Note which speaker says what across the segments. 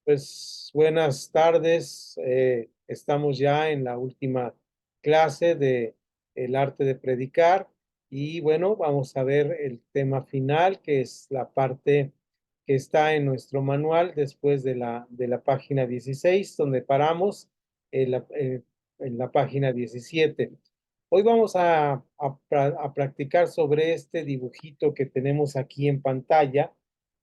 Speaker 1: Pues buenas tardes. Estamos ya en la última clase de el arte de predicar y bueno, vamos a ver el tema final, que es la parte que está en nuestro manual después de la página 16, donde paramos en la página 17. Hoy vamos a practicar sobre este dibujito que tenemos aquí en pantalla,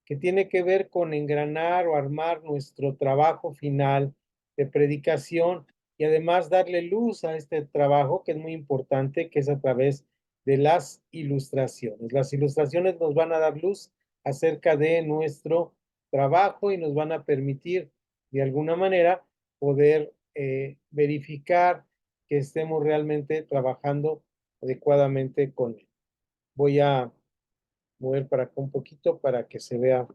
Speaker 1: que tiene que ver con engranar o armar nuestro trabajo final de predicación y además darle luz a este trabajo que es muy importante, que es a través de las ilustraciones. Las ilustraciones nos van a dar luz acerca de nuestro trabajo y nos van a permitir de alguna manera poder verificar que estemos realmente trabajando adecuadamente con él. Voy a mover para acá un poquito para que se vea.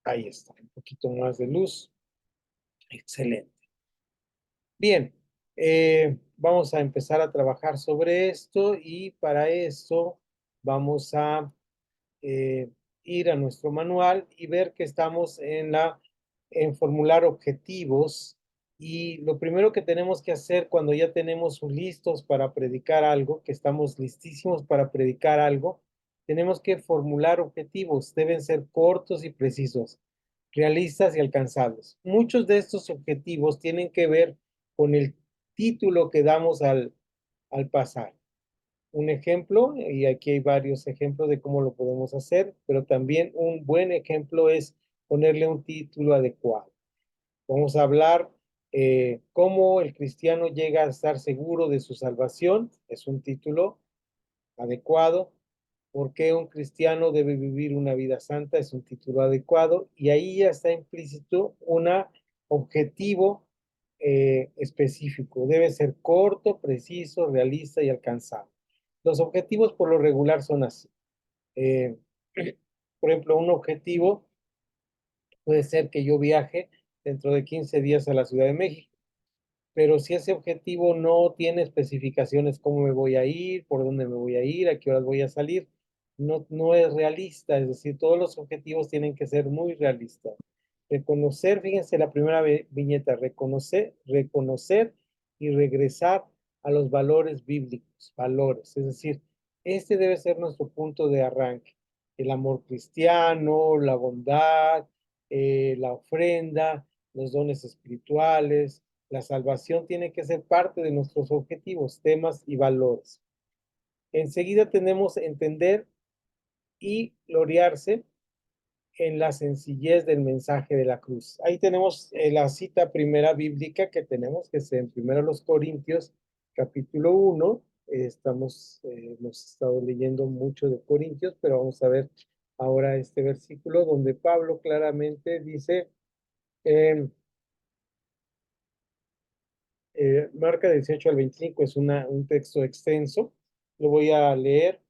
Speaker 1: Ahí está, un poquito más de luz. Excelente. Bien, vamos a empezar a trabajar sobre esto y para eso vamos a eh, ir a nuestro manual y ver que estamos en formular objetivos. Y lo primero que tenemos que hacer cuando ya tenemos listos para predicar algo, que estamos listísimos para predicar algo, tenemos que formular objetivos. Deben ser cortos y precisos, realistas y alcanzables. Muchos de estos objetivos tienen que ver con el título que damos al pasar. Un ejemplo, y aquí hay varios ejemplos de cómo lo podemos hacer, pero también un buen ejemplo es ponerle un título adecuado. Vamos a hablar cómo el cristiano llega a estar seguro de su salvación, es un título adecuado. ¿Por qué un cristiano debe vivir una vida santa? Es un título adecuado. Y ahí ya está implícito un objetivo específico. Debe ser corto, preciso, realista y alcanzable. Los objetivos por lo regular son así. Eh, por ejemplo, un objetivo puede ser que yo viaje dentro de 15 días a la Ciudad de México, pero si ese objetivo no tiene especificaciones, cómo me voy a ir, por dónde me voy a ir, a qué horas voy a salir, no es realista. Es decir, todos los objetivos tienen que ser muy realistas. Reconocer, fíjense la primera viñeta, reconocer y regresar a los valores bíblicos, valores. Es decir, este debe ser nuestro punto de arranque. El amor cristiano, la bondad, la ofrenda, los dones espirituales, la salvación tiene que ser parte de nuestros objetivos, temas y valores. Enseguida tenemos entender y gloriarse en la sencillez del mensaje de la cruz. Ahí tenemos la cita primera bíblica que tenemos, que es en 1 Corintios, capítulo 1. Hemos estado leyendo mucho de Corintios, pero vamos a ver ahora este versículo donde Pablo claramente dice, eh, marca 18 al 25, es un texto extenso. Lo voy a leer.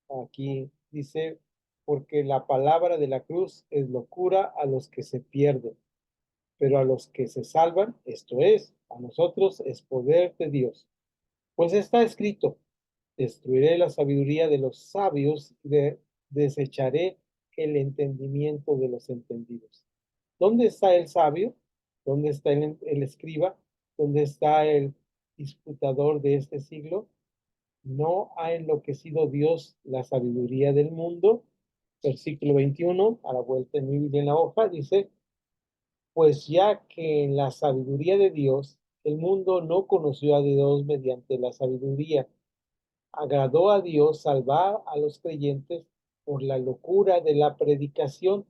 Speaker 1: Aquí dice, porque la palabra de la cruz es locura a los que se pierden, pero a los que se salvan, esto es, a nosotros es poder de Dios. Pues está escrito, destruiré la sabiduría de los sabios y desecharé el entendimiento de los entendidos. ¿Dónde está el sabio? ¿Dónde está el escriba? ¿Dónde está el disputador de este siglo? ¿No ha enloquecido Dios la sabiduría del mundo? Versículo 21, a la vuelta en mi Biblia en la hoja, dice, pues ya que en la sabiduría de Dios, el mundo no conoció a Dios mediante la sabiduría, agradó a Dios salvar a los creyentes por la locura de la predicación,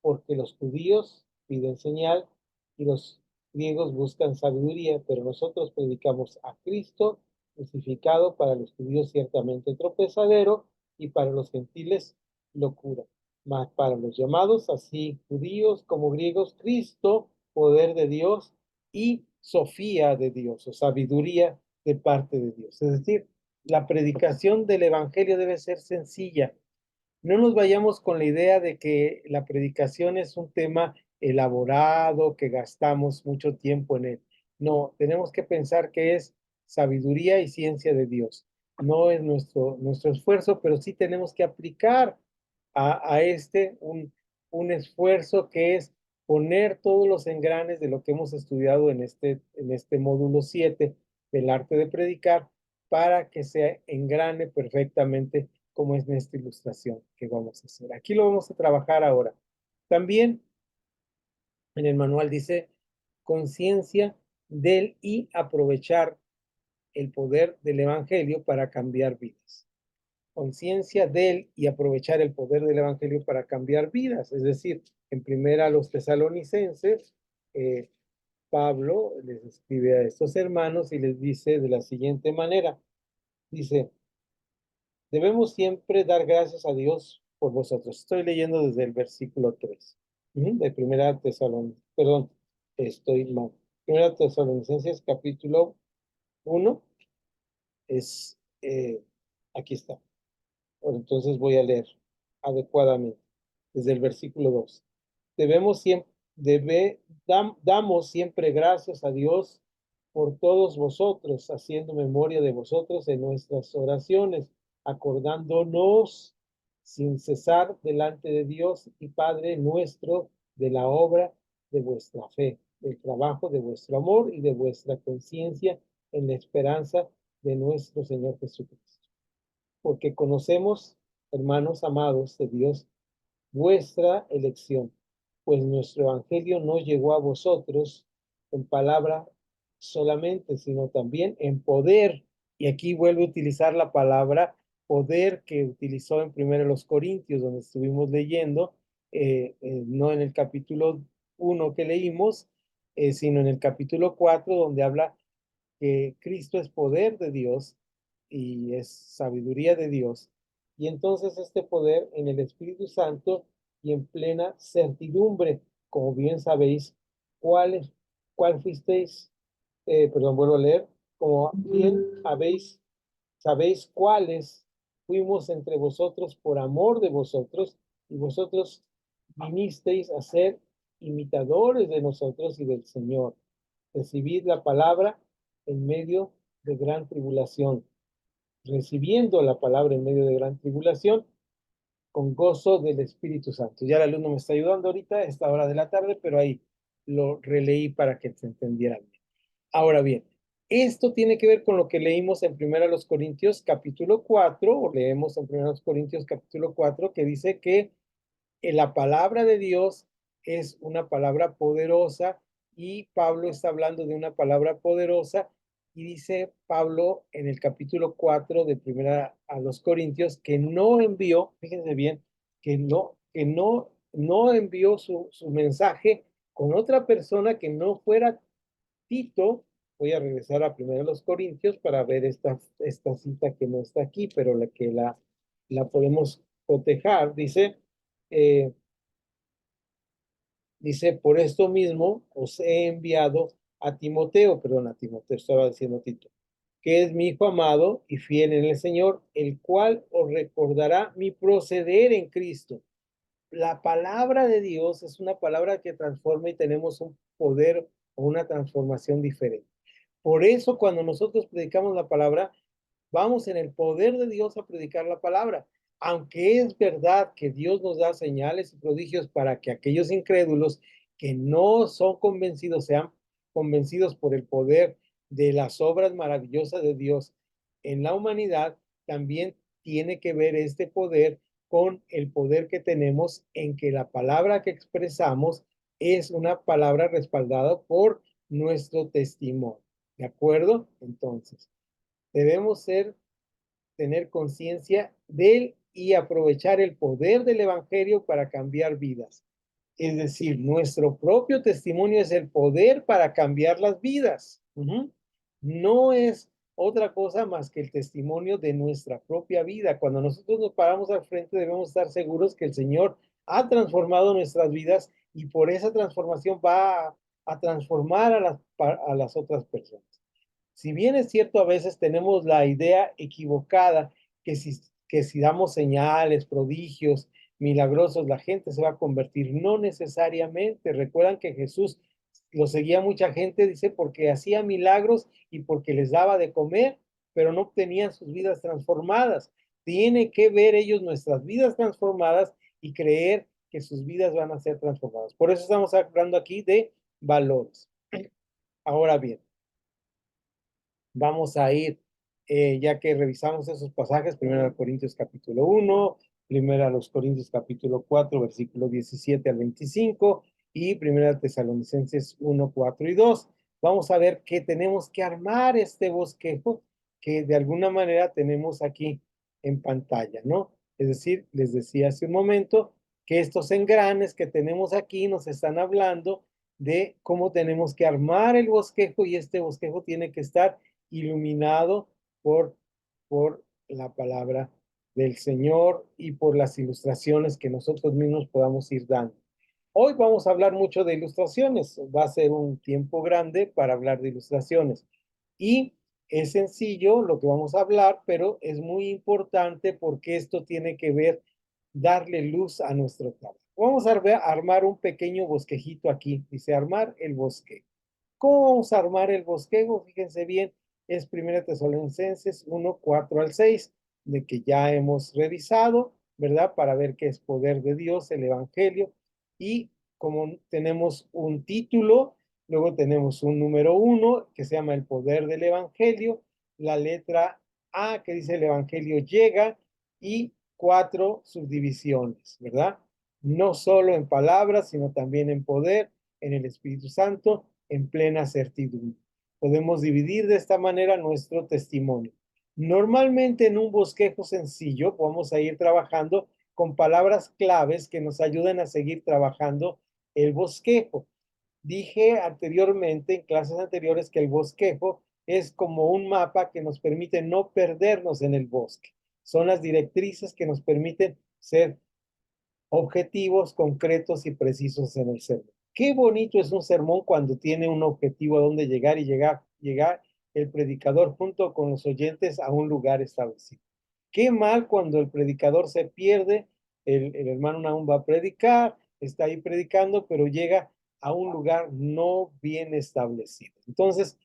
Speaker 1: porque los judíos piden señal y los griegos buscan sabiduría, pero nosotros predicamos a Cristo crucificado, para los judíos ciertamente tropezadero y para los gentiles locura. Mas para los llamados, así judíos como griegos, Cristo, poder de Dios y sofía de Dios, o sabiduría de parte de Dios. Es decir, la predicación del evangelio debe ser sencilla. No nos vayamos con la idea de que la predicación es un tema elaborado, que gastamos mucho tiempo en él. No, tenemos que pensar que es sabiduría y ciencia de Dios. No es nuestro esfuerzo, pero sí tenemos que aplicar a un esfuerzo que es poner todos los engranes de lo que hemos estudiado en este módulo 7 del arte de predicar para que se engrane perfectamente como es en esta ilustración que vamos a hacer. Aquí lo vamos a trabajar ahora. También en el manual dice conciencia del y aprovechar el poder del evangelio para cambiar vidas. Conciencia del y aprovechar el poder del evangelio para cambiar vidas. Es decir, en primera a los tesalonicenses, Pablo les escribe a estos hermanos y les dice de la siguiente manera, dice, debemos siempre dar gracias a Dios por vosotros. Estoy leyendo desde el versículo 3, de primera Tesalonicenses, perdón, estoy mal. Primera Tesalonicenses capítulo 1 es, aquí está. Bueno, entonces voy a leer adecuadamente desde el versículo 2. Debemos siempre, damos siempre gracias a Dios por todos vosotros, haciendo memoria de vosotros en nuestras oraciones, acordándonos sin cesar delante de Dios y Padre nuestro de la obra de vuestra fe, del trabajo de vuestro amor y de vuestra conciencia en la esperanza de nuestro Señor Jesucristo. Porque conocemos, hermanos amados de Dios, vuestra elección, pues nuestro evangelio no llegó a vosotros en palabra solamente, sino también en poder. Y aquí vuelve a utilizar la palabra poder que utilizó en primero los Corintios, donde estuvimos leyendo, no en el capítulo 1 que leímos, sino en el capítulo 4, donde habla que Cristo es poder de Dios y es sabiduría de Dios. Y entonces este poder en el Espíritu Santo y en plena certidumbre, como bien sabéis, cuál, cuál fuisteis, perdón, vuelvo a leer, como bien sabéis cuáles fuimos entre vosotros por amor de vosotros, y vosotros vinisteis a ser imitadores de nosotros y del Señor. Recibid la palabra en medio de gran tribulación, recibiendo la palabra en medio de gran tribulación, con gozo del Espíritu Santo. Ya el alumno me está ayudando ahorita a esta hora de la tarde, pero ahí lo releí para que se entendiera bien. Ahora bien, esto tiene que ver con lo que leímos en 1 Corintios capítulo 4, o leemos en 1 Corintios capítulo 4, que dice que la palabra de Dios es una palabra poderosa y Pablo está hablando de una palabra poderosa y dice Pablo en el capítulo 4 de primera a los Corintios que no envió, fíjense bien, no envió su mensaje con otra persona que no fuera Tito. Voy a regresar a primero a los Corintios para ver esta cita que no está aquí, pero la podemos cotejar. Eh, Dice, por esto mismo os he enviado a Timoteo, perdón, a Timoteo, estaba diciendo Tito, que es mi hijo amado y fiel en el Señor, el cual os recordará mi proceder en Cristo. La palabra de Dios es una palabra que transforma y tenemos un poder o una transformación diferente. Por eso cuando nosotros predicamos la palabra, vamos en el poder de Dios a predicar la palabra. Aunque es verdad que Dios nos da señales y prodigios para que aquellos incrédulos que no son convencidos sean convencidos por el poder de las obras maravillosas de Dios en la humanidad, también tiene que ver este poder con el poder que tenemos en que la palabra que expresamos es una palabra respaldada por nuestro testimonio. ¿De acuerdo? Entonces, debemos tener conciencia de él y aprovechar el poder del evangelio para cambiar vidas. Es decir, nuestro propio testimonio es el poder para cambiar las vidas. No es otra cosa más que el testimonio de nuestra propia vida. Cuando nosotros nos paramos al frente, debemos estar seguros que el Señor ha transformado nuestras vidas y por esa transformación va a transformar a las otras personas. Si bien es cierto, a veces tenemos la idea equivocada que si damos señales, prodigios, milagrosos, la gente se va a convertir. No necesariamente. Recuerdan que Jesús lo seguía mucha gente, dice, porque hacía milagros y porque les daba de comer, pero no obtenían sus vidas transformadas. Tiene que ver ellos nuestras vidas transformadas y creer que sus vidas van a ser transformadas. Por eso estamos hablando aquí de valores. Ahora bien, vamos a ir, ya que revisamos esos pasajes, primero a Corintios capítulo 1, primero a los Corintios capítulo 4, versículo 17 al 25, y primero a Tesalonicenses 1, 4 y 2. Vamos a ver que tenemos que armar este bosquejo que de alguna manera tenemos aquí en pantalla, ¿no? Es decir, les decía hace un momento que estos engranes que tenemos aquí nos están hablando de cómo tenemos que armar el bosquejo, y este bosquejo tiene que estar iluminado por, por la palabra del Señor y por las ilustraciones que nosotros mismos podamos ir dando. Hoy vamos a hablar mucho de ilustraciones. Va a ser un tiempo grande para hablar de ilustraciones. Y es sencillo lo que vamos a hablar, pero es muy importante porque esto tiene que ver, darle luz a nuestro trabajo. Vamos a armar un pequeño bosquejito aquí. Dice armar el bosque. ¿Cómo vamos a armar el bosquejo? Fíjense bien, es 1 Tesalonicenses 1, 4 al 6, de que ya hemos revisado, ¿verdad? Para ver qué es poder de Dios, el Evangelio. Y como tenemos un título, luego tenemos un número 1 que se llama el poder del Evangelio, la letra A que dice el Evangelio llega, y 4 subdivisiones, ¿verdad? No solo en palabras, sino también en poder, en el Espíritu Santo, en plena certidumbre. Podemos dividir de esta manera nuestro testimonio. Normalmente en un bosquejo sencillo vamos a ir trabajando con palabras claves que nos ayuden a seguir trabajando el bosquejo. Dije anteriormente, en clases anteriores, que el bosquejo es como un mapa que nos permite no perdernos en el bosque. Son las directrices que nos permiten ser objetivos concretos y precisos en el sermón. Qué bonito es un sermón cuando tiene un objetivo a donde llegar, y llegar el predicador junto con los oyentes a un lugar establecido. Qué mal cuando el predicador se pierde, el hermano aún va a predicar, está ahí predicando, pero llega a un lugar no bien establecido. Entonces,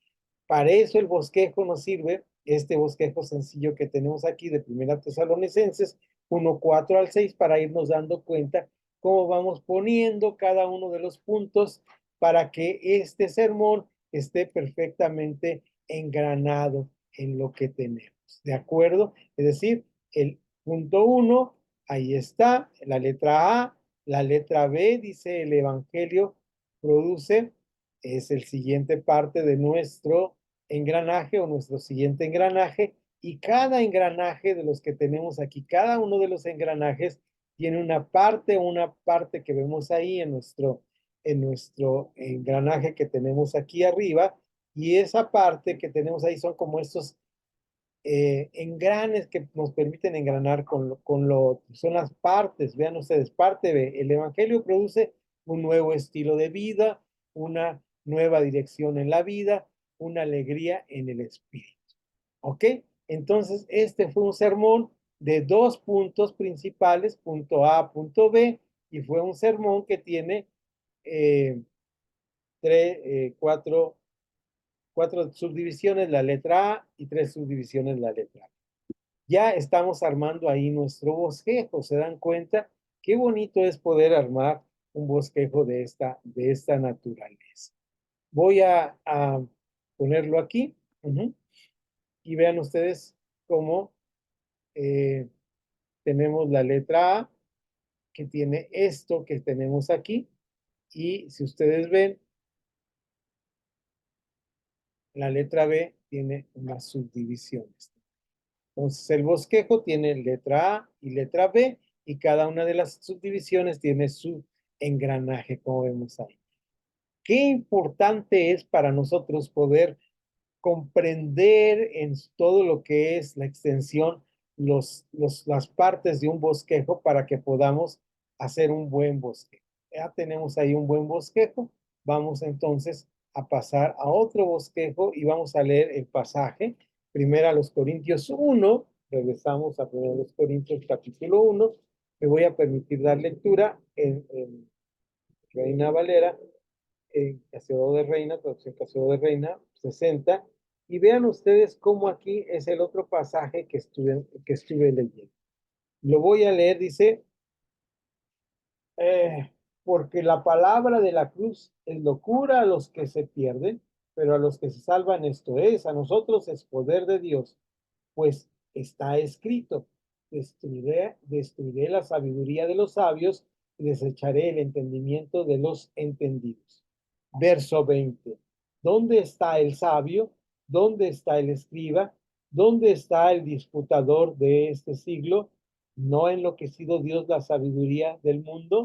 Speaker 1: para eso el bosquejo nos sirve, este bosquejo sencillo que tenemos aquí de 1 Tesalonicenses 1, 4 al 6, para irnos dando cuenta cómo vamos poniendo cada uno de los puntos para que este sermón esté perfectamente engranado en lo que tenemos. ¿De acuerdo? Es decir, el punto 1, ahí está, la letra A, la letra B dice el Evangelio produce, es el siguiente parte de nuestro engranaje o nuestro siguiente engranaje, y cada engranaje de los que tenemos aquí, cada uno de los engranajes tiene una parte que vemos ahí en nuestro engranaje que tenemos aquí arriba, y esa parte que tenemos ahí son como estos engranes que nos permiten engranar son las partes. Vean ustedes, parte B, el Evangelio produce un nuevo estilo de vida, una nueva dirección en la vida, una alegría en el espíritu. ¿Ok? Entonces, este fue un sermón de 2 puntos principales, punto A, punto B, y fue un sermón que tiene eh, 4 subdivisiones, la letra A, y 3 subdivisiones, la letra B. Ya estamos armando ahí nuestro bosquejo. ¿Se dan cuenta? Qué bonito es poder armar un bosquejo de esta naturaleza. Voy a ponerlo aquí. Y vean ustedes cómo eh, tenemos la letra A, que tiene esto que tenemos aquí. Y si ustedes ven, la letra B tiene unas subdivisiones. Entonces, el bosquejo tiene letra A y letra B, y cada una de las subdivisiones tiene su engranaje, como vemos ahí. Qué importante es para nosotros poder comprender en todo lo que es la extensión, las partes de un bosquejo, para que podamos hacer un buen bosquejo. Ya tenemos ahí un buen bosquejo. Vamos entonces a pasar a otro bosquejo y vamos a leer el pasaje. Primero a los Corintios 1, regresamos a 1 Corintios capítulo 1. Me voy a permitir dar lectura en Reina Valera, Casedo de Reina, traducción Casedo de Reina, 60. Y vean ustedes cómo aquí es el otro pasaje que estuve leyendo. Lo voy a leer, dice, Eh, Porque la palabra de la cruz es locura a los que se pierden, pero a los que se salvan esto es, a nosotros es poder de Dios, pues está escrito, destruiré la sabiduría de los sabios y desecharé el entendimiento de los entendidos. Verso 20. ¿Dónde está el sabio? ¿Dónde está el escriba? ¿Dónde está el disputador de este siglo? ¿No ha enloquecido Dios la sabiduría del mundo?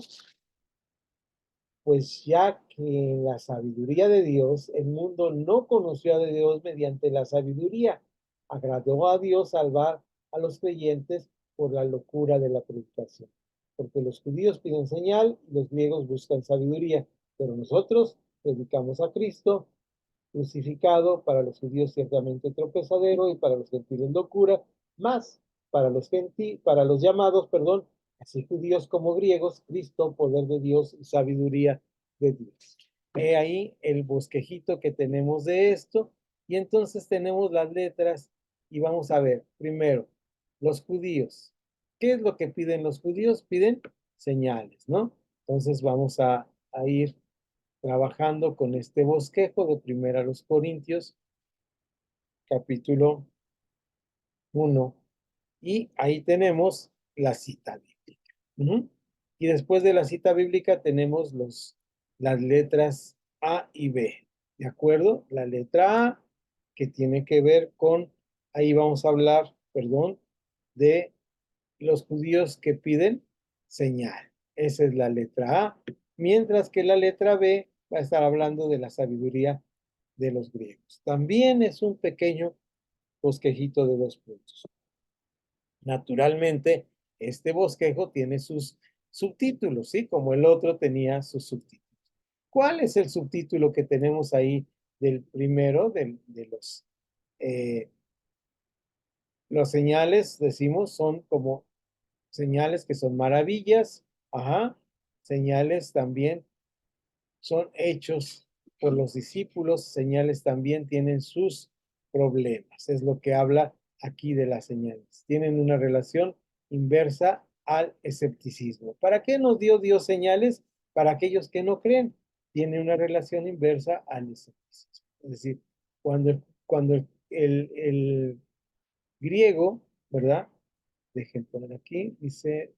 Speaker 1: Pues ya que en la sabiduría de Dios, el mundo no conoció a Dios mediante la sabiduría. Agradó a Dios salvar a los creyentes por la locura de la predicación. Porque los judíos piden señal y los griegos buscan sabiduría, pero nosotros predicamos a Cristo crucificado, para los judíos ciertamente tropezadero y para los gentiles locura, más para los llamados, perdón, así judíos como griegos, Cristo, poder de Dios y sabiduría de Dios. He ahí el bosquejito que tenemos de esto, y entonces tenemos las letras y vamos a ver, primero, los judíos. ¿Qué es lo que piden los judíos? Piden señales, ¿no? Entonces vamos a ir trabajando con este bosquejo de Primera a los Corintios, capítulo 1, y ahí tenemos la cita bíblica. Uh-huh. Y después de la cita bíblica tenemos las letras A y B, ¿de acuerdo? La letra A, que tiene que ver con, ahí vamos a hablar, perdón, de los judíos que piden señal. Esa es la letra A, mientras que la letra B va a estar hablando de la sabiduría de los griegos. También es un pequeño bosquejito de 2 puntos. Naturalmente, este bosquejo tiene sus subtítulos, ¿sí? Como el otro tenía sus subtítulos. ¿Cuál es el subtítulo que tenemos ahí del primero de eh, los señales? Decimos, son como señales que son maravillas, ajá, señales también son hechos por los discípulos, señales también tienen sus problemas, es lo que habla aquí de las señales. Tienen una relación inversa al escepticismo. ¿Para qué nos dio Dios señales? Para aquellos que no creen. Tiene una relación inversa al escepticismo. Es decir, cuando el griego, ¿verdad? Dejen poner aquí, dice,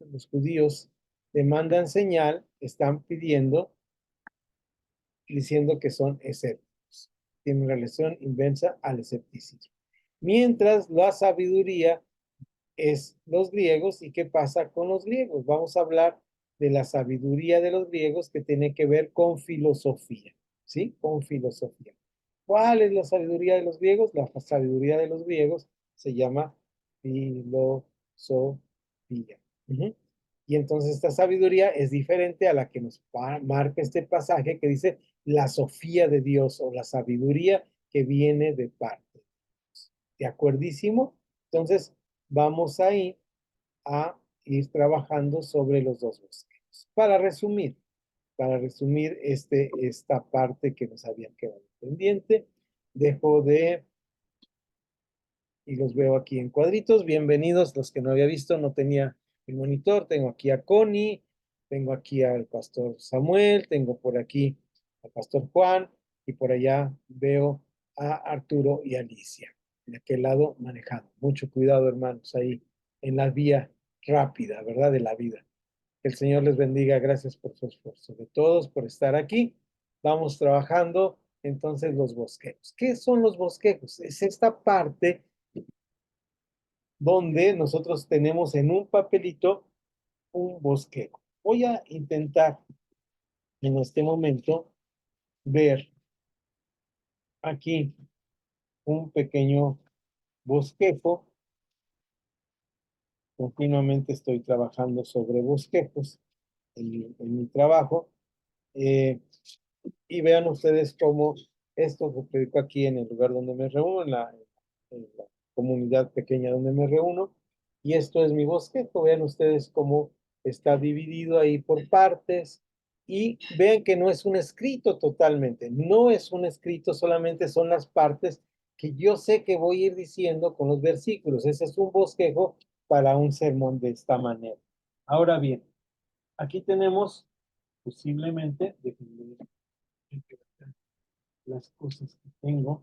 Speaker 1: los judíos demandan señal, están pidiendo, diciendo que son escépticos. Tiene una relación inversa al escepticismo. Mientras la sabiduría es los griegos, ¿y qué pasa con los griegos? Vamos a hablar de la sabiduría de los griegos que tiene que ver con filosofía, ¿sí? Con filosofía. ¿Cuál es la sabiduría de los griegos? La sabiduría de los griegos se llama filosofía. Uh-huh. Y entonces esta sabiduría es diferente a la que nos marca este pasaje que dice la sofía de Dios o la sabiduría que viene de parte de Dios. ¿De acuerdísimo? Entonces vamos ahí a ir trabajando sobre los dos bosquejos. Para resumir esta parte que nos había quedado pendiente, dejo de y los veo aquí en cuadritos. Bienvenidos los que no había visto, no tenía el monitor. Tengo aquí a Connie, tengo aquí al pastor Samuel, tengo por aquí al pastor Juan y por allá veo a Arturo y Alicia. De aquel lado manejando. Mucho cuidado, hermanos, ahí en la vía rápida, ¿verdad? De la vida. Que el Señor les bendiga. Gracias por su esfuerzo. De todos por estar aquí. Vamos trabajando entonces los bosquejos. ¿Qué son los bosquejos? Es esta parte donde nosotros tenemos en un papelito un bosquejo. Voy a intentar en este momento ver aquí un pequeño bosquejo. Continuamente estoy trabajando sobre bosquejos en mi trabajo. Eh, y vean ustedes cómo esto lo predico aquí en el lugar donde me reúno, en la comunidad pequeña donde me reúno. Y esto es mi bosquejo. Vean ustedes cómo está dividido ahí por partes. Y vean que no es un escrito totalmente. No es un escrito, solamente son las partes que yo sé que voy a ir diciendo con los versículos. Ese es un bosquejo para un sermón de esta manera. Ahora bien, Aquí tenemos posiblemente, déjenme ver las cosas que tengo.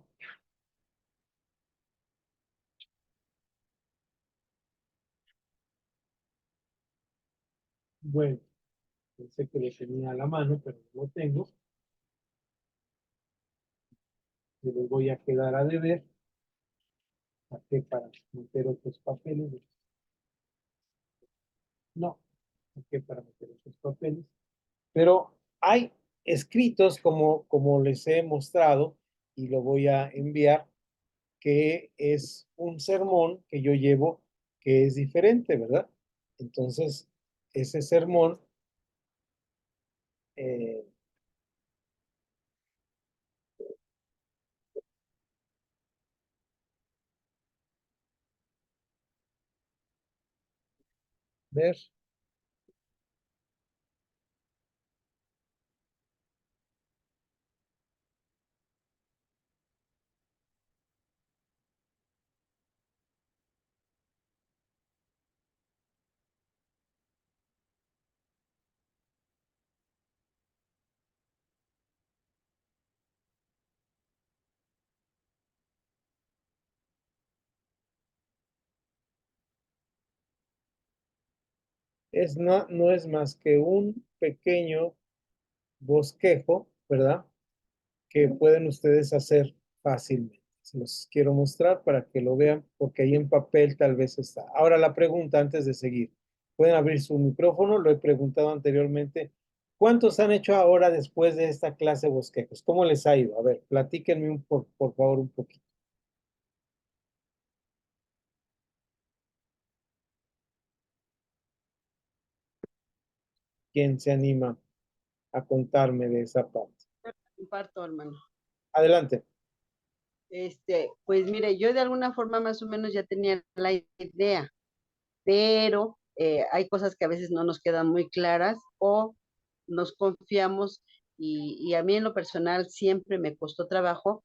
Speaker 1: Bueno, pensé que lo tenía a la mano, pero no lo tengo. Me los voy a quedar a deber. Saqué para meter otros papeles. No, saqué para meter otros papeles. Pero hay escritos, como les he mostrado, y lo voy a enviar, que es un sermón que yo llevo que es diferente, ¿verdad? Entonces, ese sermón, eh, ver, no es más que un pequeño bosquejo, ¿verdad? Que pueden ustedes hacer fácilmente. Se los quiero mostrar para que lo vean, porque ahí en papel tal vez está. Ahora la pregunta antes de seguir. Pueden abrir su micrófono, lo he preguntado anteriormente. ¿Cuántos han hecho ahora después de esta clase de bosquejos? ¿Cómo les ha ido? A ver, platíquenme por favor un poquito. ¿Quién se anima a contarme de esa parte?
Speaker 2: Comparto, hermano.
Speaker 1: Adelante.
Speaker 2: Pues mire, yo de alguna forma más o menos ya tenía la idea, pero hay cosas que a veces no nos quedan muy claras o nos confiamos y a mí en lo personal siempre me costó trabajo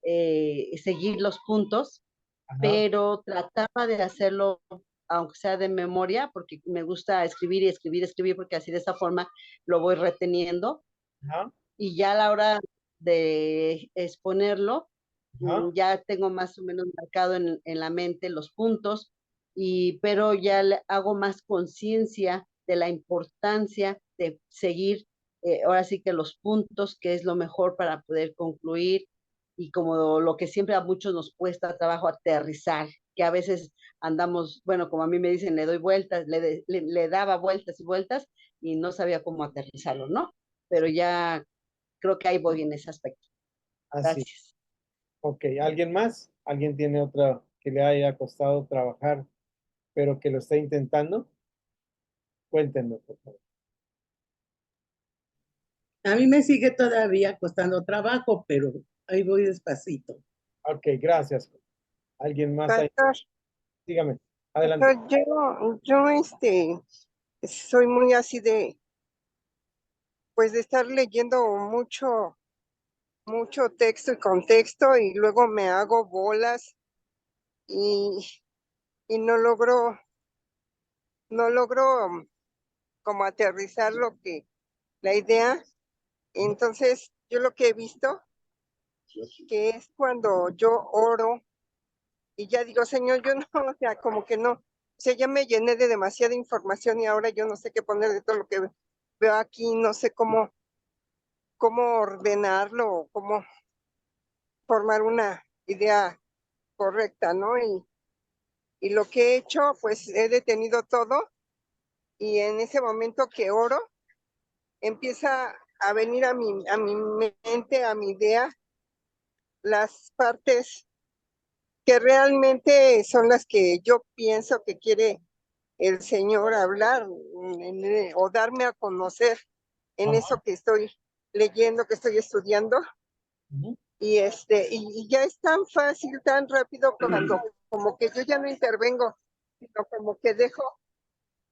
Speaker 2: seguir los puntos,
Speaker 1: Ajá,
Speaker 2: pero trataba de hacerlo aunque sea de memoria, porque me gusta escribir y escribir, escribir, porque así de esa forma lo voy reteniendo
Speaker 1: ajá,
Speaker 2: y ya a la hora de exponerlo,
Speaker 1: ajá.
Speaker 2: ya tengo más o menos marcado en la mente los puntos, pero ya hago más conciencia de la importancia de seguir, ahora sí que los puntos, que es lo mejor para poder concluir, y como lo que siempre a muchos nos cuesta trabajo aterrizar, que a veces andamos, bueno, como a mí me dicen, le doy vueltas, le daba vueltas y vueltas y no sabía cómo aterrizarlo, ¿no? Pero ya creo que ahí voy en ese aspecto.
Speaker 1: Así.
Speaker 2: Gracias.
Speaker 1: Ok, ¿alguien más? ¿Alguien tiene otra que le haya costado trabajar, pero que lo está intentando? Cuéntenme, por favor.
Speaker 3: A mí me sigue todavía costando trabajo, pero ahí voy despacito.
Speaker 1: Ok, gracias. ¿Alguien más ahí?
Speaker 4: Pastor,
Speaker 1: Dígame, adelante.
Speaker 4: pastor, yo soy muy así pues de estar leyendo mucho texto y contexto y luego me hago bolas y, y no logro como aterrizar la idea. Entonces, yo lo que he visto que es cuando yo oro y ya digo, Señor, yo no, o sea, como que no, o sea, ya me llené de demasiada información y ahora yo no sé qué poner de todo lo que veo aquí, no sé cómo ordenarlo, cómo formar una idea correcta, ¿no? Y lo que he hecho, pues he detenido todo y en ese momento que oro, empieza a venir a mi mente, a mi idea, las partes que realmente son las que yo pienso que quiere el Señor hablar o darme a conocer en
Speaker 1: Ajá.
Speaker 4: eso que estoy leyendo, que estoy estudiando.
Speaker 1: Ujú.
Speaker 4: Y ya es tan fácil, tan rápido cuando como que yo ya no intervengo, sino como que dejo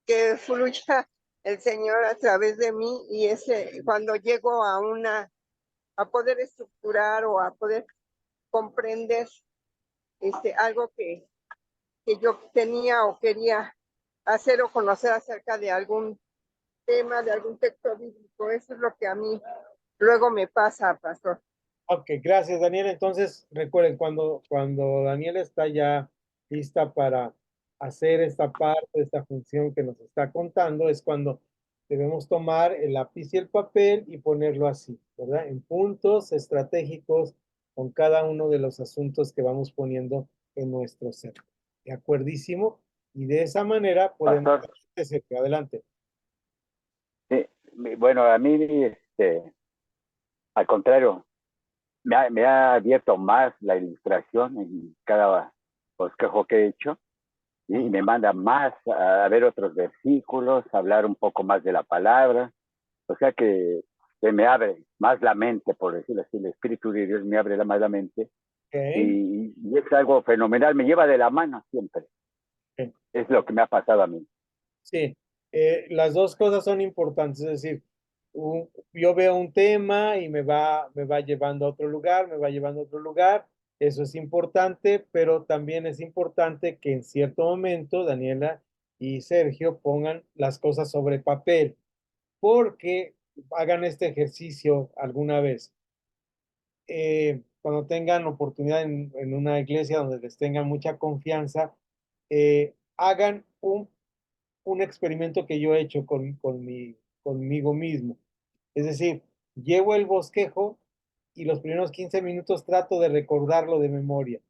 Speaker 4: que fluya el Señor a través de mí y cuando llego a poder estructurar o a poder comprender algo que yo tenía o quería hacer o conocer acerca de algún tema de algún texto bíblico. Eso es lo que a mí luego me pasa, pastor.
Speaker 1: Ok, gracias, Daniela. Entonces, recuerden, cuando Daniela está ya lista para hacer esta parte, esta función que nos está contando, es cuando debemos tomar el lápiz y el papel y ponerlo así, ¿verdad? En puntos estratégicos con cada uno de los asuntos que vamos poniendo en nuestro ser. ¿De acuerdísimo? Y de esa manera podemos...
Speaker 5: Pastor,
Speaker 1: Adelante.
Speaker 5: bueno, a mí, al contrario, me ha abierto más la ilustración en cada bosquejo que he hecho y me manda más a ver otros versículos, a hablar un poco más de la palabra. O sea que se me abre más la mente, por decirlo así, el Espíritu de Dios me abre más la mente
Speaker 1: Okay.
Speaker 5: y es algo fenomenal, me lleva de la mano siempre.
Speaker 1: Okay.
Speaker 5: Es lo que me ha pasado a mí.
Speaker 1: Sí, las dos cosas son importantes, es decir, yo veo un tema y me va llevando a otro lugar, me va llevando a otro lugar, eso es importante, pero también es importante que en cierto momento Daniela y Sergio pongan las cosas sobre papel, porque hagan este ejercicio alguna vez. Cuando tengan oportunidad en una iglesia donde les tengan mucha confianza, hagan un experimento que yo he hecho conmigo mismo. Es decir, llevo el bosquejo y los primeros 15 minutos trato de recordarlo de memoria.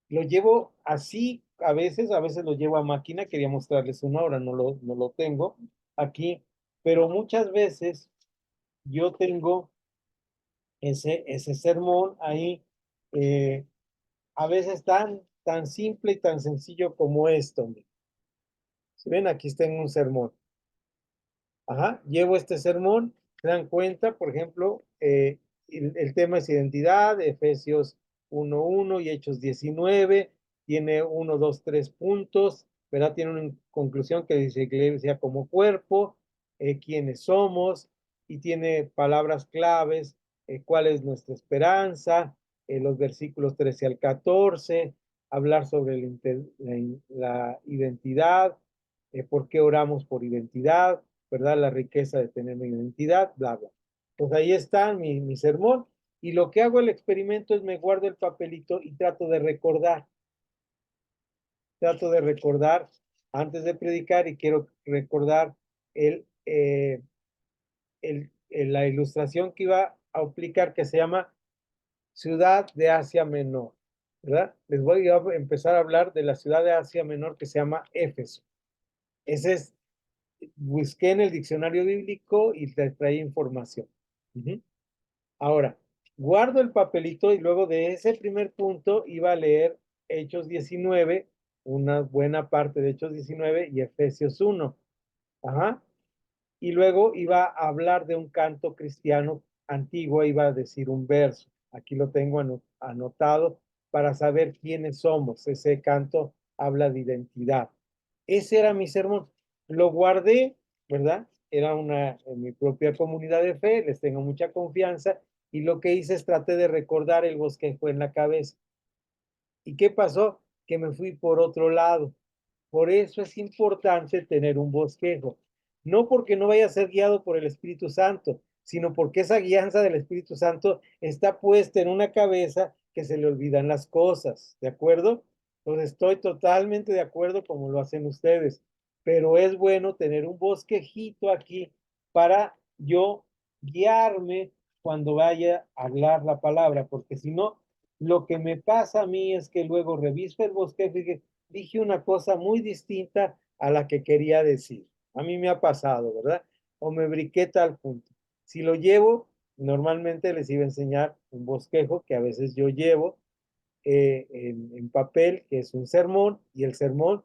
Speaker 1: Lo llevo así a veces lo llevo a máquina, quería mostrarles una hora, no lo tengo aquí, pero muchas veces yo tengo ese sermón ahí, eh, a veces tan simple y tan sencillo como esto. Si ven, aquí tengo un sermón. Ajá, llevo este sermón, se dan cuenta, por ejemplo, el tema es identidad, Efesios 1:1 y Hechos 19, tiene 1, 2, 3 puntos, ¿verdad? Tiene una conclusión que dice iglesia como cuerpo, quiénes somos, y tiene palabras claves, cuál es nuestra esperanza, los versículos 13 al 14, hablar sobre la identidad, por qué oramos por identidad, ¿verdad? La riqueza de tener mi identidad, bla, bla. Pues ahí está mi sermón. Y lo que hago el experimento es me guardo el papelito y trato de recordar antes de predicar y quiero recordar la ilustración que iba a aplicar que se llama Ciudad de Asia Menor, ¿verdad? Les voy a empezar a hablar de la ciudad de Asia Menor que se llama Éfeso. Ese es busqué en el diccionario bíblico y te traí información. Ahora, guardo el papelito y luego de ese primer punto iba a leer Hechos 19, una buena parte de Hechos 19 y Efesios 1. Ajá. Y luego iba a hablar de un canto cristiano antiguo, iba a decir un verso. Aquí lo tengo anotado para saber quiénes somos. Ese canto habla de identidad. Ese era mi sermón. Lo guardé, ¿verdad? Era en mi propia comunidad de fe, les tengo mucha confianza y lo que hice es traté de recordar el bosquejo en la cabeza. ¿Y qué pasó? Que me fui por otro lado. Por eso es importante tener un bosquejo. No porque no vaya a ser guiado por el Espíritu Santo, sino porque esa guianza del Espíritu Santo está puesta en una cabeza que se le olvidan las cosas. ¿De acuerdo? Entonces estoy totalmente de acuerdo como lo hacen ustedes. Pero es bueno tener un bosquejito aquí para yo guiarme cuando vaya a hablar la palabra, porque si no, lo que me pasa a mí es que luego reviso el bosquejo y dije una cosa muy distinta a la que quería decir. A mí me ha pasado, ¿verdad? O me briqué tal punto. Si lo llevo, normalmente les iba a enseñar un bosquejo que a veces yo llevo en papel, que es un sermón, y el sermón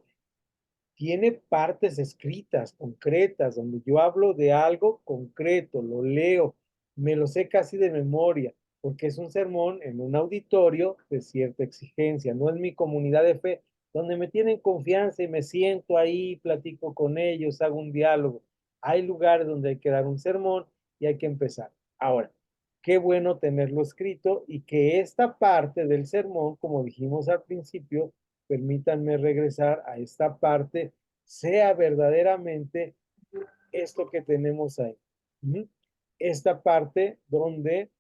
Speaker 1: tiene partes escritas, concretas, donde yo hablo de algo concreto, lo leo, me lo sé casi de memoria, porque es un sermón en un auditorio de cierta exigencia, no en mi comunidad de fe, donde me tienen confianza y me siento ahí, platico con ellos, hago un diálogo. Hay lugares donde hay que dar un sermón y hay que empezar. Ahora, qué bueno tenerlo escrito y que esta parte del sermón, como dijimos al principio, permítanme regresar a esta parte, sea verdaderamente esto que tenemos ahí. Esta parte donde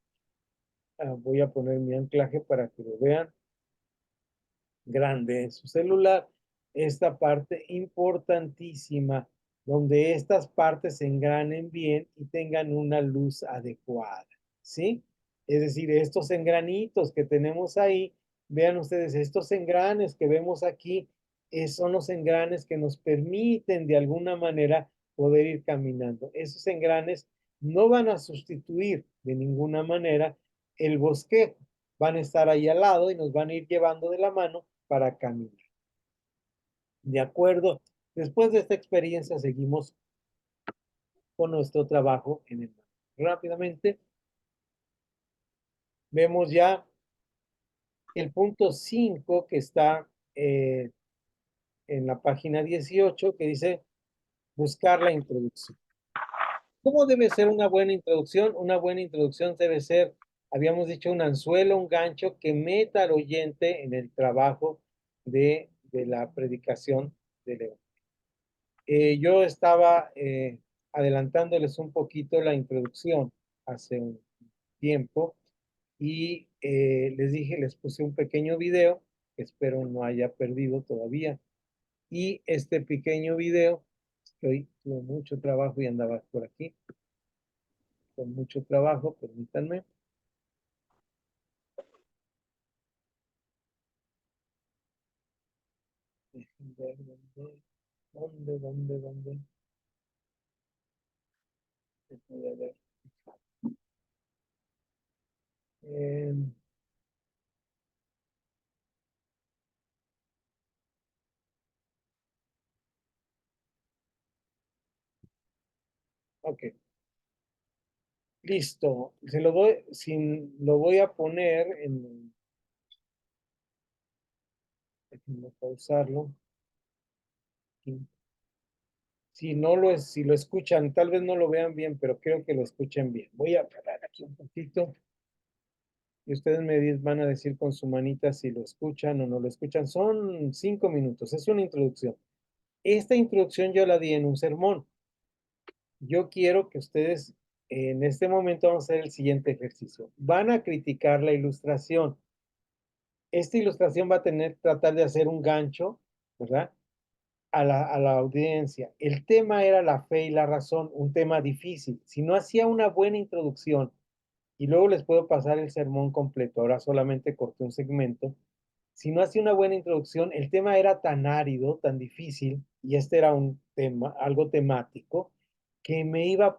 Speaker 1: voy a poner mi anclaje para que lo vean grande en su celular. Esta parte importantísima donde estas partes se engranen bien y tengan una luz adecuada, ¿sí? Es decir, estos engranitos que tenemos ahí, vean ustedes, estos engranes que vemos aquí, son los engranes que nos permiten de alguna manera poder ir caminando. Esos engranes no van a sustituir de ninguna manera el bosquejo, van a estar ahí al lado y nos van a ir llevando de la mano para caminar. ¿De acuerdo? Después de esta experiencia seguimos con nuestro trabajo en el mar. Rápidamente vemos ya el punto 5 que está en la página 18 que dice buscar la introducción. ¿Cómo debe ser una buena introducción? Una buena introducción debe ser, habíamos dicho, un anzuelo, un gancho que meta al oyente en el trabajo de la predicación del Evangelio. Yo estaba adelantándoles un poquito la introducción hace un tiempo y les dije, les puse un pequeño video, que espero no haya perdido todavía. Y este pequeño video, hoy tuve mucho trabajo y andaba por aquí, con mucho trabajo, permítanme. Dejen ver dónde. Se puede ver. Eh, ok, listo. Se lo doy, lo voy a poner en, déjenme pausarlo. Si no lo es, si lo escuchan, tal vez no lo vean bien, pero creo que lo escuchen bien. Voy a parar aquí un poquito y ustedes me van a decir con su manita si lo escuchan o no lo escuchan. Son 5 minutos, es una introducción. Esta introducción yo la di en un sermón. Yo quiero que ustedes, en este momento vamos a hacer el siguiente ejercicio. Van a criticar la ilustración. Esta ilustración va a tratar de hacer un gancho, ¿verdad? A la audiencia. El tema era la fe y la razón, un tema difícil. Si no hacía una buena introducción, y luego les puedo pasar el sermón completo, ahora solamente corté un segmento. Si no hacía una buena introducción, el tema era tan árido, tan difícil, y este era un tema, algo temático, que me iba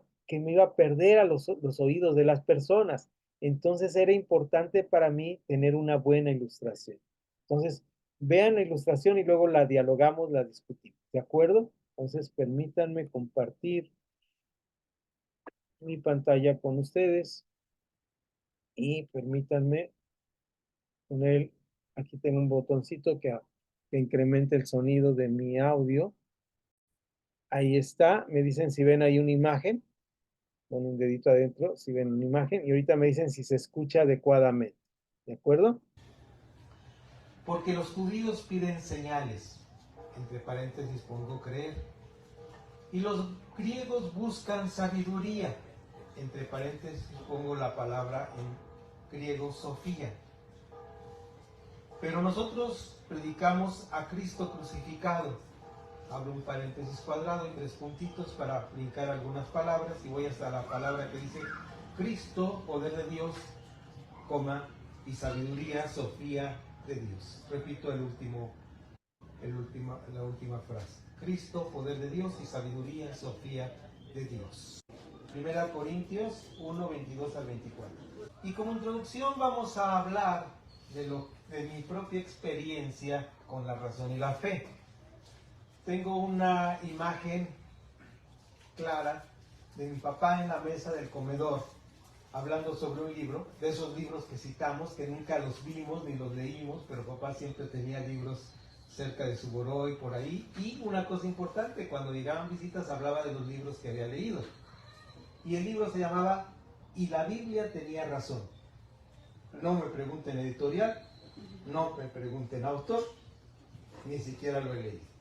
Speaker 1: a perder a los oídos de las personas. Entonces era importante para mí tener una buena ilustración. Entonces, vean la ilustración y luego la dialogamos, la discutimos. ¿De acuerdo? Entonces, permítanme compartir mi pantalla con ustedes y permítanme poner, aquí tengo un botoncito que incremente el sonido de mi audio. Ahí está, me dicen si ven ahí una imagen, con un dedito adentro, si ven una imagen, y ahorita me dicen si se escucha adecuadamente. ¿De acuerdo?
Speaker 6: Porque los judíos piden señales, entre paréntesis pongo creer, y los griegos buscan sabiduría, entre paréntesis pongo la palabra en griego Sofía. Pero nosotros predicamos a Cristo crucificado. Abro un paréntesis cuadrado y 3 puntitos para brincar algunas palabras y voy hasta la palabra que dice Cristo, poder de Dios, coma, y sabiduría, Sofía de Dios. Repito la última frase. Cristo, poder de Dios y sabiduría, Sofía de Dios. 1 Corintios 1, 22 al 24. Y como introducción vamos a hablar de mi propia experiencia con la razón y la fe. Tengo una imagen clara de mi papá en la mesa del comedor, hablando sobre un libro, de esos libros que citamos, que nunca los vimos ni los leímos, pero papá siempre tenía libros cerca de su buró y por ahí. Y una cosa importante, cuando llegaban visitas hablaba de los libros que había leído. Y el libro se llamaba Y la Biblia tenía razón. No me pregunten editorial, no me pregunten autor, ni siquiera lo he leído.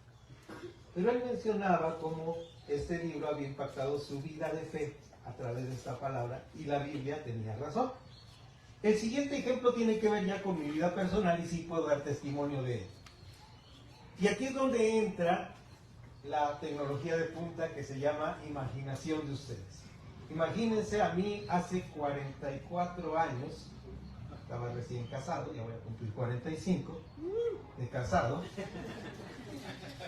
Speaker 6: Pero él mencionaba cómo este libro había impactado su vida de fe a través de esta palabra y la Biblia tenía razón. El siguiente ejemplo tiene que ver ya con mi vida personal y sí puedo dar testimonio de él. Y aquí es donde entra la tecnología de punta que se llama imaginación de ustedes. Imagínense a mí hace 44 años, estaba recién casado, ya voy a cumplir 45, de casado,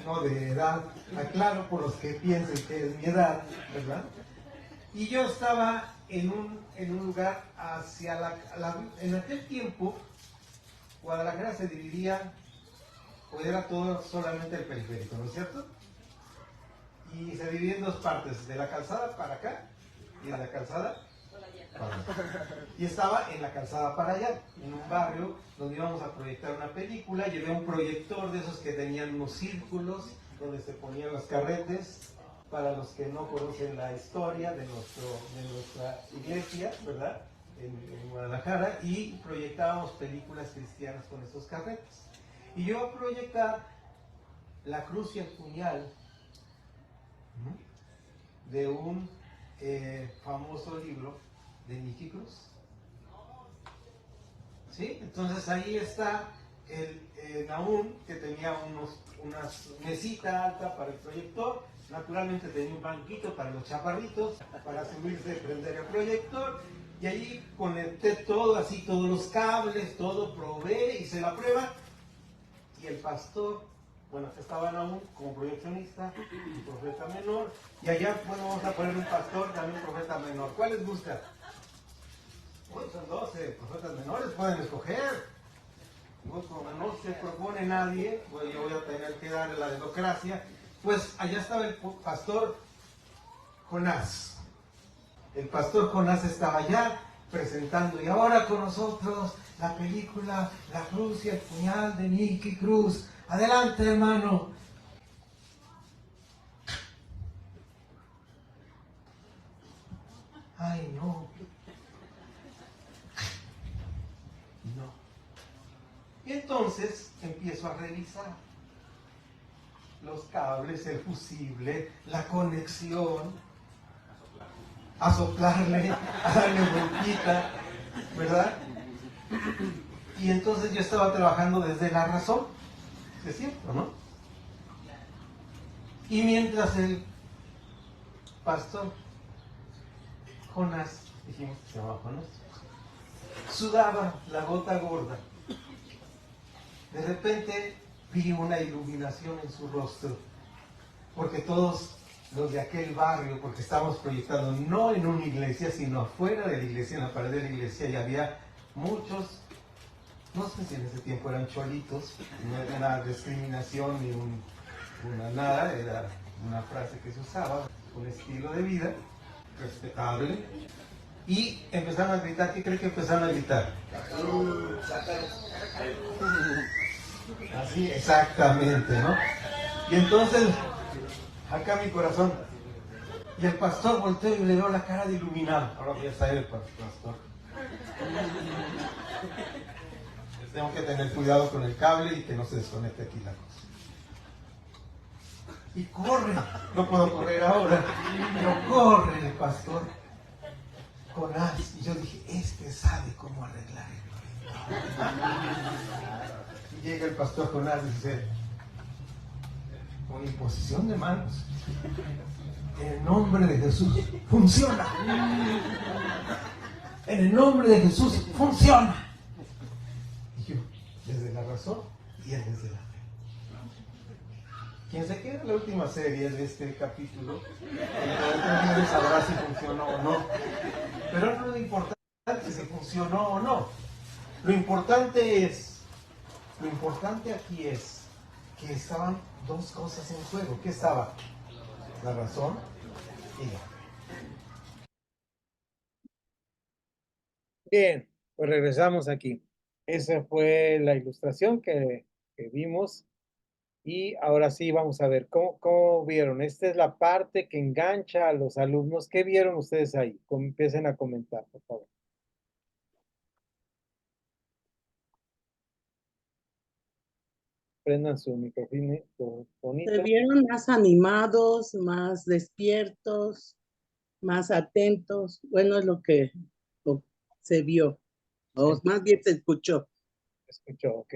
Speaker 6: no de edad, aclaro por los que piensen que es mi edad, ¿verdad? Y yo estaba en un lugar hacia en aquel tiempo, Guadalajara se dividía, o era todo solamente el periférico, ¿no es cierto? Y se dividía en dos partes, de la calzada para acá y de la calzada para allá. Y estaba en la calzada para allá, en un barrio donde íbamos a proyectar una película. Llevé un proyector de esos que tenían unos círculos donde se ponían los carretes. Para los que no conocen la historia de nuestra iglesia, ¿verdad? En Guadalajara, y proyectábamos películas cristianas con esos carretes. Y yo a proyectar La cruz y el puñal de un famoso libro de Nicky Cruz. ¿Sí? Entonces ahí está el Nahum, que tenía una mesita alta para el proyector. Naturalmente tenía un banquito para los chaparritos, para subirse y prender el proyector. Y ahí conecté todo, así todos los cables, todo, probé, hice la prueba. Y el pastor, bueno, estaba Nahum como proyeccionista, un profeta menor. Y allá, bueno, vamos a poner un pastor, también un profeta menor. ¿Cuál les gusta? Bueno, son 12 profetas menores, pueden escoger. Como no se propone nadie, pues yo voy a tener que darle la democracia. Pues allá estaba el pastor Jonás. El pastor Jonás estaba allá presentando, y ahora con nosotros la película La cruz y el puñal de Nicky Cruz. Adelante, hermano. Ay, no. No. Y entonces empiezo a revisar los cables, el fusible, la conexión, a soplarle, a darle vueltita, ¿verdad? Y entonces yo estaba trabajando desde la razón, ¿es cierto, no? Y mientras el pastor Jonás, dijimos que se llamaba Jonás, sudaba la gota gorda, de repente vi una iluminación en su rostro, porque todos los de aquel barrio, porque estábamos proyectando no en una iglesia, sino afuera de la iglesia, en la pared de la iglesia, y había muchos, no sé si en ese tiempo eran cholitos, no era una discriminación ni una nada, era una frase que se usaba, un estilo de vida respetable, y empezaron a gritar. ¿Qué creen que empezaron a gritar? Así, exactamente, ¿no? Y entonces, acá mi corazón, y el pastor volteó y le veo la cara de iluminado. Ahora voy a saber el pastor. Tengo que tener cuidado con el cable y que no se desconecte aquí la cosa. Y corre, no puedo correr ahora, pero corre el pastor Jonás. Y yo dije, este sabe cómo arreglar el. Y llega el pastor Jonás y dice, con imposición de manos, en el nombre de Jesús, funciona. En el nombre de Jesús, funciona. Y yo, desde la razón y él desde la fe. Quien se quede en la última serie de este capítulo, no sabrá si funcionó o no. Pero no es lo importante si funcionó o no. Lo importante aquí es que estaban dos cosas en juego. ¿Qué estaba? La razón y la fe.
Speaker 1: Bien, pues regresamos aquí. Esa fue la ilustración que vimos. Y ahora sí, vamos a ver, ¿cómo vieron? Esta es la parte que engancha a los alumnos. ¿Qué vieron ustedes ahí? Empiecen a comentar, por favor. prendan su microfonito.
Speaker 3: Se vieron más animados, más despiertos, más atentos. Bueno, es lo se vio, o más bien se escuchó.
Speaker 1: Escuchó, ok.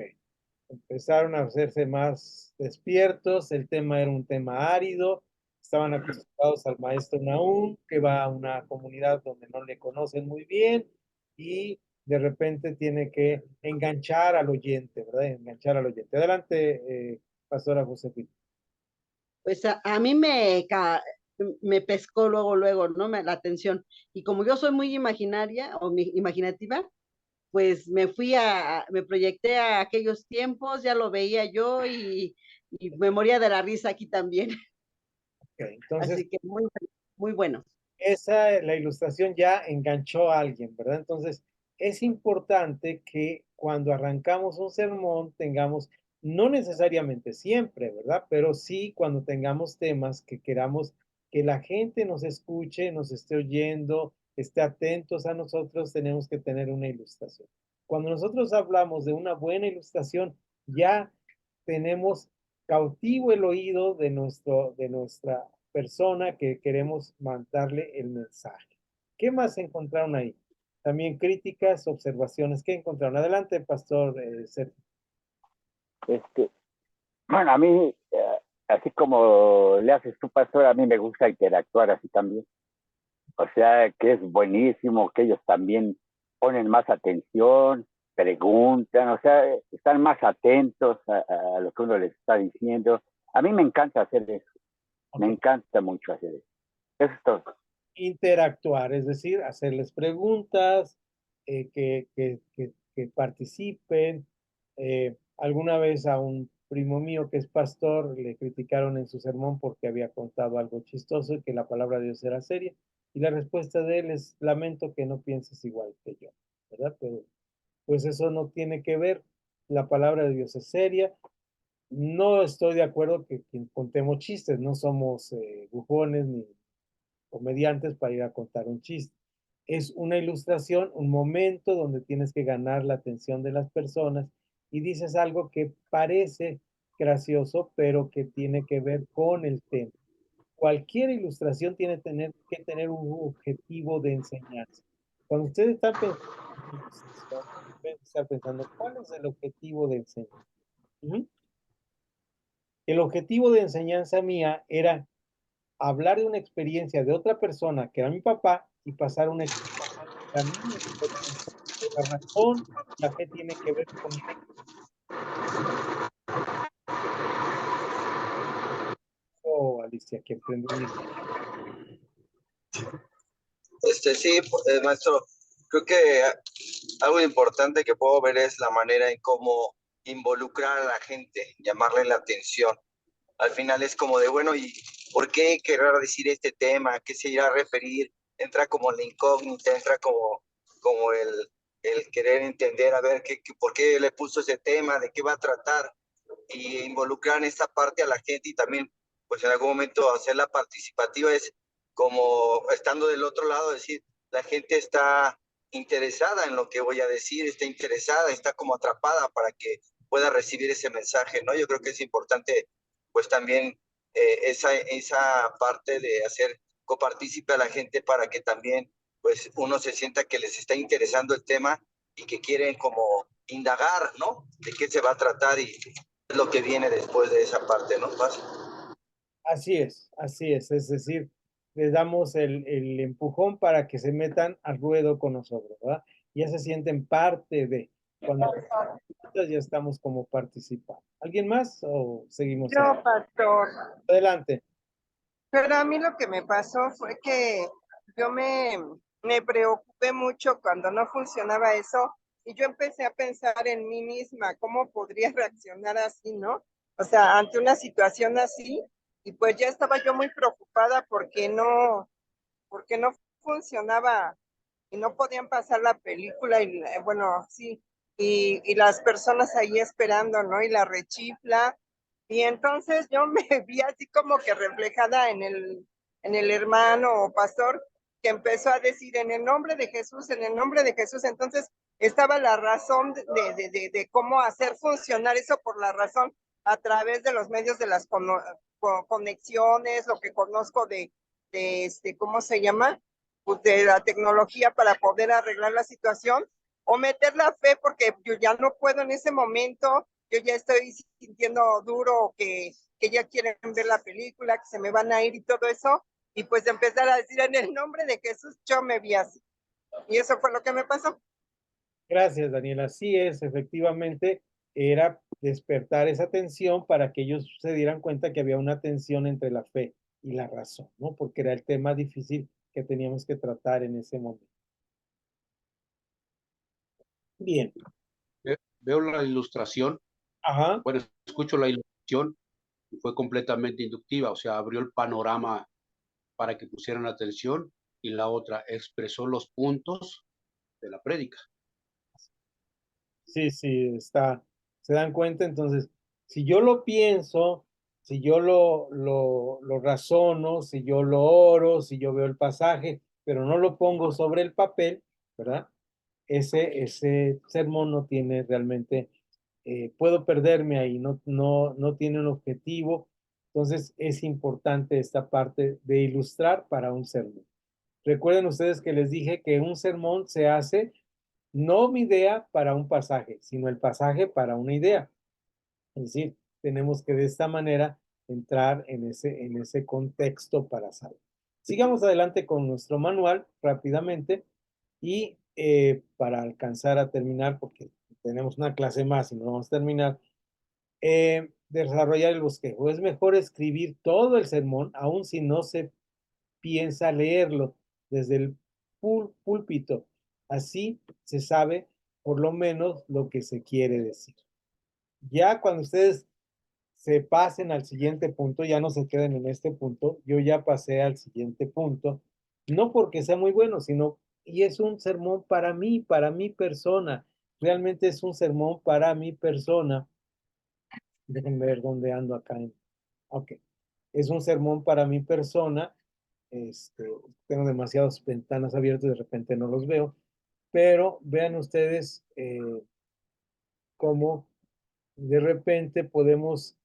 Speaker 1: Empezaron a hacerse más despiertos, el tema era un tema árido, estaban acostumbrados al maestro Nahum, que va a una comunidad donde no le conocen muy bien y de repente tiene que enganchar al oyente, ¿verdad? Enganchar al oyente. Adelante, Pastora Josefina.
Speaker 2: Pues a mí me pescó luego, ¿no? La atención. Y como yo soy muy imaginaria o imaginativa, pues me proyecté a aquellos tiempos, ya lo veía yo y me moría de la risa aquí también.
Speaker 1: Okay, entonces,
Speaker 2: Así que muy bueno.
Speaker 1: la ilustración ya enganchó a alguien, ¿verdad? Entonces, es importante que cuando arrancamos un sermón tengamos, no necesariamente siempre, ¿verdad? Pero sí cuando tengamos temas que queramos que la gente nos escuche, nos esté oyendo, esté atentos a nosotros, tenemos que tener una ilustración. Cuando nosotros hablamos de una buena ilustración, ya tenemos cautivo el oído de nuestra persona que queremos mandarle el mensaje. ¿Qué más encontraron ahí? También críticas, observaciones. ¿Qué encontraron? Adelante, Pastor Sergio.
Speaker 5: Bueno, a mí, así como le haces tu pastor, a mí me gusta interactuar así también. O sea, que es buenísimo que ellos también ponen más atención, preguntan, o sea, están más atentos a lo que uno les está diciendo. A mí me encanta hacer eso, me encanta mucho hacer eso. Eso es todo.
Speaker 1: Interactuar, es decir, hacerles preguntas, que participen. Alguna vez a un primo mío que es pastor le criticaron en su sermón porque había contado algo chistoso y que la palabra de Dios era seria. Y la respuesta de él es, lamento que no pienses igual que yo, ¿verdad? Pero pues eso no tiene que ver. La palabra de Dios es seria. No estoy de acuerdo que contemos chistes, no somos bufones ni comediantes para ir a contar un chiste. Es una ilustración, un momento donde tienes que ganar la atención de las personas y dices algo que parece gracioso, pero que tiene que ver con el tema. Cualquier ilustración tiene que tener un objetivo de enseñanza. Cuando ustedes están pensando en ilustración, deben estar pensando, ¿cuál es el objetivo de enseñanza? El objetivo de enseñanza mía era hablar de una experiencia de otra persona, que era mi papá, y pasar una experiencia que a mí me sucedió. La razón, la fe tiene que ver con el éxito, Alicia, que emprendió un
Speaker 7: Sí, maestro, creo que algo importante que puedo ver es la manera en cómo involucrar a la gente, llamarle la atención. Al final es como de, bueno, ¿y por qué querrá decir este tema? ¿Qué se irá a referir? Entra como la incógnita, entra como el querer entender, a ver, por qué le puso ese tema, de qué va a tratar, y involucrar en esta parte a la gente y también, pues en algún momento hacerla participativa es como estando del otro lado, decir, la gente está interesada en lo que voy a decir, está interesada, está como atrapada para que pueda recibir ese mensaje, ¿no? Yo creo que es importante, pues también esa parte de hacer copartícipe a la gente para que también, pues uno se sienta que les está interesando el tema y que quieren como indagar, ¿no? De qué se va a tratar y lo que viene después de esa parte, ¿no?
Speaker 1: así es decir, les damos el empujón para que se metan al ruedo con nosotros, ¿verdad? Ya se sienten parte de, cuando ya estamos como participando. ¿Alguien más o seguimos?
Speaker 4: Yo, pastor.
Speaker 1: Adelante.
Speaker 4: Pero a mí lo que me pasó fue que yo me preocupé mucho cuando no funcionaba eso y yo empecé a pensar en mí misma, cómo podría reaccionar así, ¿no? O sea, ante una situación así, y pues ya estaba yo muy preocupada porque no funcionaba y no podían pasar la película y bueno, sí, y las personas ahí esperando, ¿no? Y la rechifla. Y entonces yo me vi así como que reflejada en el hermano o pastor que empezó a decir en el nombre de Jesús, en el nombre de Jesús. Entonces estaba la razón de cómo hacer funcionar eso por la razón a través de los medios de las conexiones, lo que conozco de ¿cómo se llama? Pues de la tecnología para poder arreglar la situación, o meter la fe porque yo ya no puedo en ese momento, yo ya estoy sintiendo duro, que ya quieren ver la película, que se me van a ir y todo eso, y pues empezar a decir en el nombre de Jesús, yo me vi así. Y eso fue lo que me pasó.
Speaker 1: Gracias, Daniela. Así es, efectivamente, era despertar esa tensión para que ellos se dieran cuenta que había una tensión entre la fe y la razón, ¿no? Porque era el tema difícil que teníamos que tratar en ese momento. Bien.
Speaker 8: Veo la ilustración,
Speaker 1: Ajá.
Speaker 8: bueno, escucho la ilustración y fue completamente inductiva, o sea, abrió el panorama para que pusieran atención, y la otra expresó los puntos de la prédica.
Speaker 1: Sí, sí, está. ¿Se dan cuenta? Entonces, si yo lo pienso, si yo lo razono, si yo lo oro, si yo veo el pasaje, pero no lo pongo sobre el papel, ¿verdad? Ese sermón no tiene realmente, puedo perderme ahí, no tiene un objetivo. Entonces, es importante esta parte de ilustrar para un sermón. Recuerden ustedes que les dije que un sermón se hace no mi idea para un pasaje, sino el pasaje para una idea. Es decir, tenemos que de esta manera entrar en ese contexto para saber. Sigamos adelante con nuestro manual rápidamente y para alcanzar a terminar, porque tenemos una clase más y no vamos a terminar, desarrollar el bosquejo. Es mejor escribir todo el sermón, aun si no se piensa leerlo desde el púlpito. Así se sabe por lo menos lo que se quiere decir. Ya cuando ustedes se pasen al siguiente punto, ya no se queden en este punto, yo ya pasé al siguiente punto, no porque sea muy bueno, sino, y es un sermón para mí, para mi persona, realmente es un sermón para mi persona. Déjenme ver dónde ando acá. Ok, es un sermón para mi persona. Tengo demasiadas ventanas abiertas, de repente no los veo, pero vean ustedes cómo de repente podemos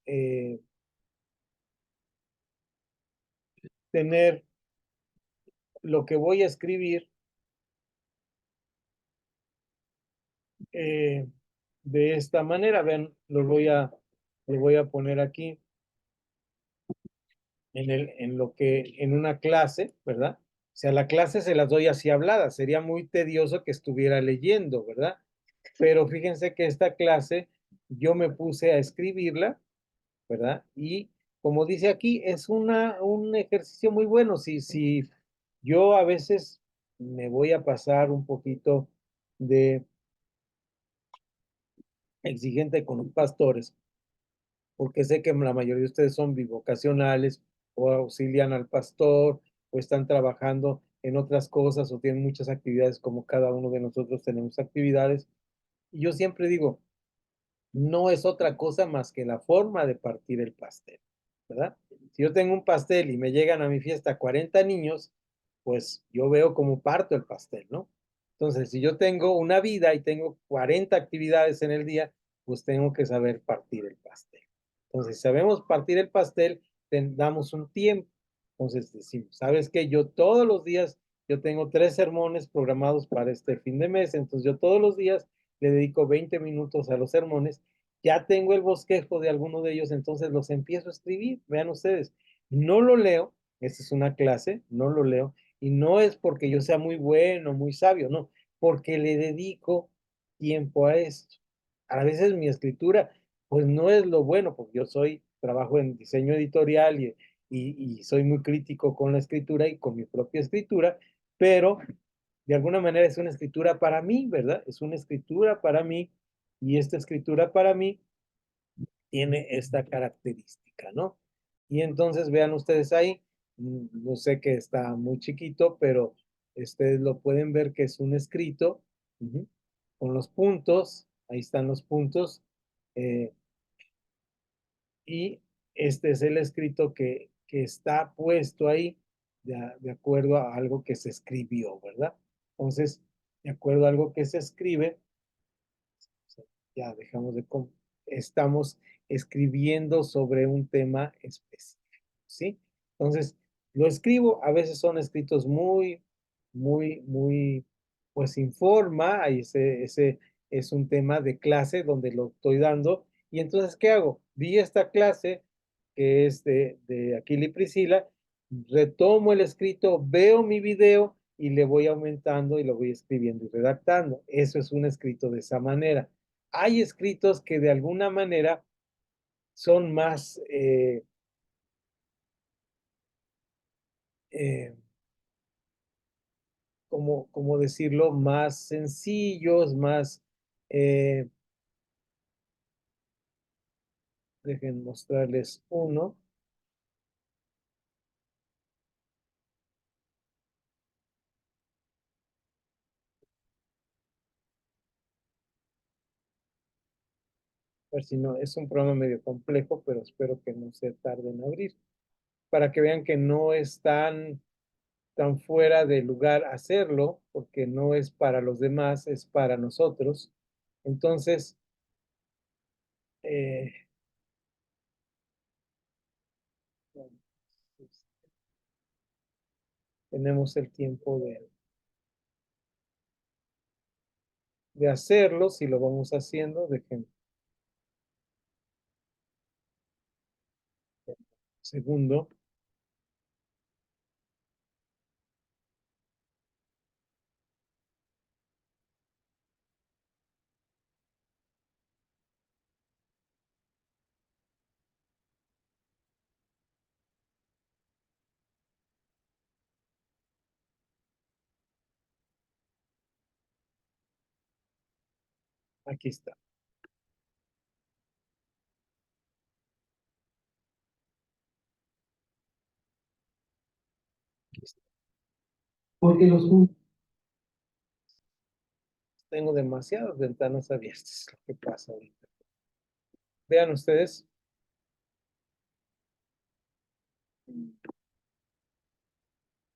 Speaker 1: tener lo que voy a escribir de esta manera. Vean, lo voy a poner aquí en una clase, ¿verdad? O sea, la clase se las doy así hablada. Sería muy tedioso que estuviera leyendo, ¿verdad? Pero fíjense que esta clase yo me puse a escribirla, ¿verdad? Y como dice aquí, es un ejercicio muy bueno. Si yo a veces me voy a pasar un poquito de exigente con los pastores, porque sé que la mayoría de ustedes son bivocacionales o auxilian al pastor o están trabajando en otras cosas o tienen muchas actividades como cada uno de nosotros tenemos actividades. Y yo siempre digo, no es otra cosa más que la forma de partir el pastel, ¿verdad? Si yo tengo un pastel y me llegan a mi fiesta 40 niños, pues yo veo cómo parto el pastel, ¿no? Entonces, si yo tengo una vida y tengo 40 actividades en el día, pues tengo que saber partir el pastel. Entonces, si sabemos partir el pastel, damos un tiempo. Entonces decimos, ¿sabes qué? Yo todos los días, yo tengo 3 sermones programados para este fin de mes, entonces yo todos los días le dedico 20 minutos a los sermones, ya tengo el bosquejo de alguno de ellos, entonces los empiezo a escribir. Vean ustedes, no lo leo, esta es una clase, no lo leo, y no es porque yo sea muy bueno, muy sabio, no, porque le dedico tiempo a esto. A veces mi escritura, pues no es lo bueno, porque yo trabajo en diseño editorial y soy muy crítico con la escritura y con mi propia escritura, pero de alguna manera es una escritura para mí, ¿verdad? Es una escritura para mí y esta escritura para mí tiene esta característica, ¿no? Y entonces vean ustedes ahí, no sé que está muy chiquito, pero ustedes lo pueden ver que es un escrito con los puntos, ahí están los puntos, eh, y este es el escrito que está puesto ahí de acuerdo a algo que se escribió, ¿verdad? Entonces, de acuerdo a algo que se escribe, ya dejamos estamos escribiendo sobre un tema específico, ¿sí? Entonces, lo escribo, a veces son escritos muy, pues sin forma, ahí ese es un tema de clase donde lo estoy dando, y entonces, ¿qué hago? Vi esta clase que es de Aquila y Priscila, retomo el escrito, veo mi video y le voy aumentando y lo voy escribiendo y redactando. Eso es un escrito de esa manera. Hay escritos que de alguna manera son más, eh, como decirlo, más sencillos, más, eh, dejen mostrarles uno. A ver si no, es un programa medio complejo, pero espero que no se tarde en abrir, para que vean que no es tan fuera de lugar hacerlo, porque no es para los demás, es para nosotros. Entonces, eh, tenemos el tiempo de hacerlo, si lo vamos haciendo, dejen un segundo. Aquí está. Aquí está. Porque tengo demasiadas ventanas abiertas, lo que pasa ahorita. Vean ustedes.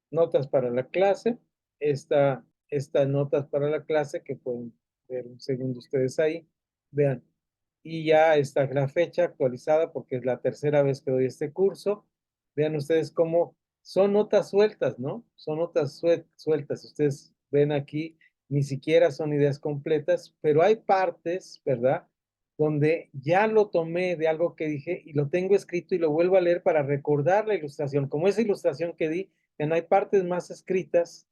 Speaker 1: Notas para la clase. Estas notas para la clase que pueden ver un segundo ustedes ahí. Vean. Y ya está la fecha actualizada porque es la tercera vez que doy este curso. Vean ustedes cómo son notas sueltas, ¿no? Son notas sueltas. Ustedes ven aquí, ni siquiera son ideas completas, pero hay partes, ¿verdad? Donde ya lo tomé de algo que dije y lo tengo escrito y lo vuelvo a leer para recordar la ilustración. Como esa ilustración que di, no hay partes más escritas,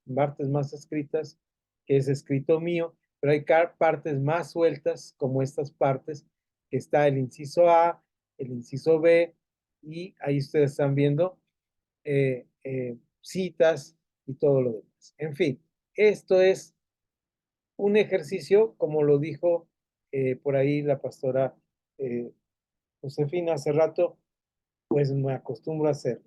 Speaker 1: que es escrito mío, pero hay partes más sueltas como estas partes, que está el inciso A, el inciso B, y ahí ustedes están viendo citas y todo lo demás. En fin, esto es un ejercicio, como lo dijo por ahí la pastora Josefina hace rato, pues me acostumbro a hacer.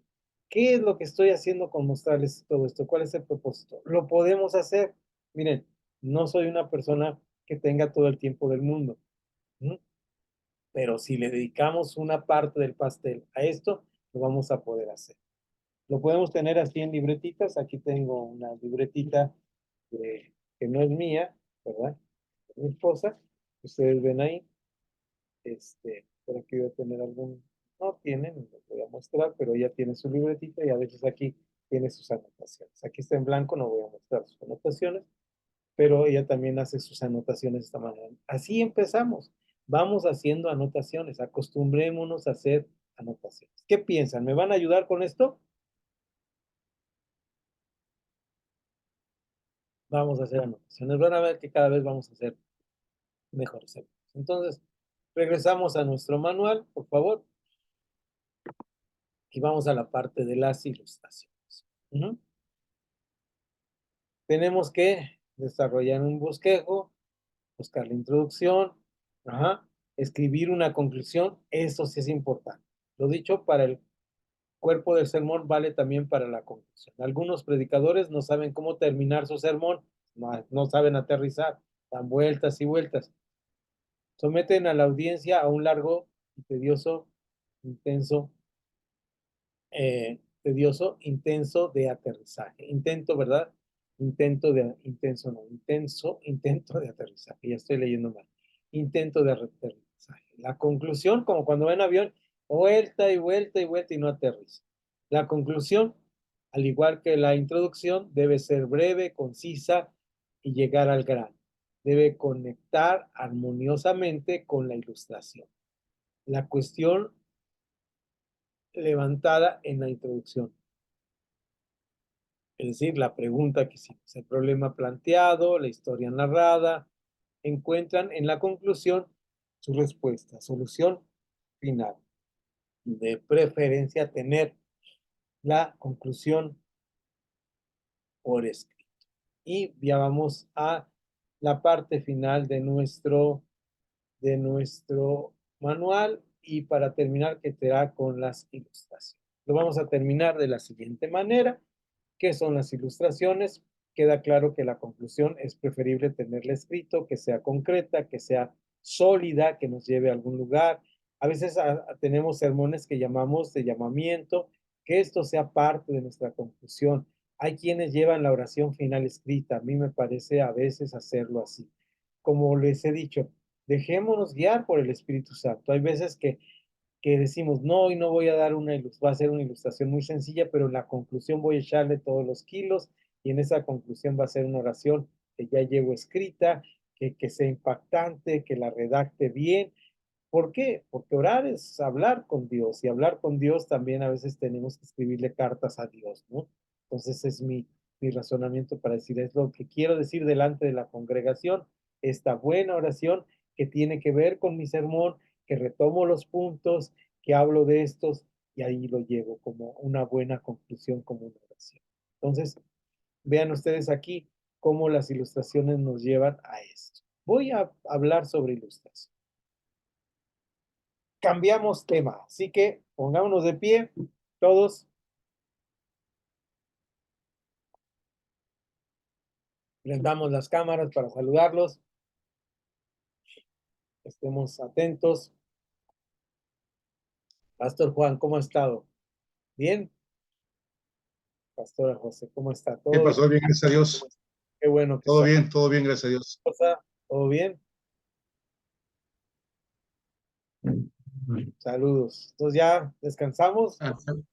Speaker 1: ¿Qué es lo que estoy haciendo con mostrarles todo esto? ¿Cuál es el propósito? Lo podemos hacer. Miren, no soy una persona que tenga todo el tiempo del mundo, ¿sí? Pero si le dedicamos una parte del pastel a esto, lo vamos a poder hacer. Lo podemos tener así en libretitas. Aquí tengo una libretita que no es mía, ¿verdad? Mi esposa. Ustedes ven ahí. Por aquí voy a tener algún, no tienen, les voy a mostrar, pero ella tiene su libretita y a veces aquí tiene sus anotaciones. Aquí está en blanco, no voy a mostrar sus anotaciones, pero ella también hace sus anotaciones de esta manera. Así empezamos. Vamos haciendo anotaciones, acostumbrémonos a hacer anotaciones. ¿Qué piensan? ¿Me van a ayudar con esto? Vamos a hacer anotaciones. Van a ver que cada vez vamos a hacer mejores. Entonces, regresamos a nuestro manual, por favor. Y vamos a la parte de las ilustraciones. Tenemos que desarrollar un bosquejo, buscar la introducción, escribir una conclusión. Eso sí es importante. Lo dicho para el cuerpo del sermón vale también para la conclusión. Algunos predicadores no saben cómo terminar su sermón, no saben aterrizar, dan vueltas y vueltas. Someten a la audiencia a un largo y tedioso, intenso intenso de aterrizaje. Intento, ¿verdad? Intenso de aterrizaje. Ya estoy leyendo mal. Intento de aterrizaje. aprendizaje. La conclusión, como cuando va en avión, vuelta y vuelta y vuelta y no aterriza. La conclusión, al igual que la introducción, debe ser breve, concisa y llegar al grano. Debe conectar armoniosamente con la ilustración. La cuestión levantada en la introducción. Es decir, la pregunta que hicimos, el problema planteado, la historia narrada, encuentran en la conclusión su respuesta, solución final. De preferencia tener la conclusión por escrito. Y ya vamos a la parte final de nuestro manual y para terminar que será con las ilustraciones. Lo vamos a terminar de la siguiente manera. ¿Qué son las ilustraciones? Queda claro que la conclusión es preferible tenerla escrito, que sea concreta, que sea sólida, que nos lleve a algún lugar. A veces tenemos sermones que llamamos de llamamiento, que esto sea parte de nuestra conclusión. Hay quienes llevan la oración final escrita. A mí me parece a veces hacerlo así. Como les he dicho, dejémonos guiar por el Espíritu Santo. Hay veces que decimos, no, hoy no voy a dar va a ser una ilustración muy sencilla, pero en la conclusión voy a echarle todos los kilos y en esa conclusión va a ser una oración que ya llevo escrita, que sea impactante, que la redacte bien. ¿Por qué? Porque orar es hablar con Dios y hablar con Dios también a veces tenemos que escribirle cartas a Dios, ¿no? Entonces es mi razonamiento para decir, es lo que quiero decir delante de la congregación, esta buena oración que tiene que ver con mi sermón, que retomo los puntos, que hablo de estos y ahí lo llevo como una buena conclusión, como una oración. Entonces, vean ustedes aquí cómo las ilustraciones nos llevan a esto. Voy a hablar sobre ilustración. Cambiamos tema, así que pongámonos de pie, todos. Les damos las cámaras para saludarlos. Estemos atentos. Pastor Juan, ¿cómo ha estado? ¿Bien? Pastora José, ¿cómo está?
Speaker 9: ¿Qué
Speaker 1: ¿Todo
Speaker 9: pasó?
Speaker 1: bien?
Speaker 9: Bien, gracias a Dios.
Speaker 1: Qué bueno que
Speaker 9: Todo
Speaker 1: está.
Speaker 9: bien, gracias a Dios.
Speaker 1: ¿Todo bien? Saludos. Entonces ya descansamos.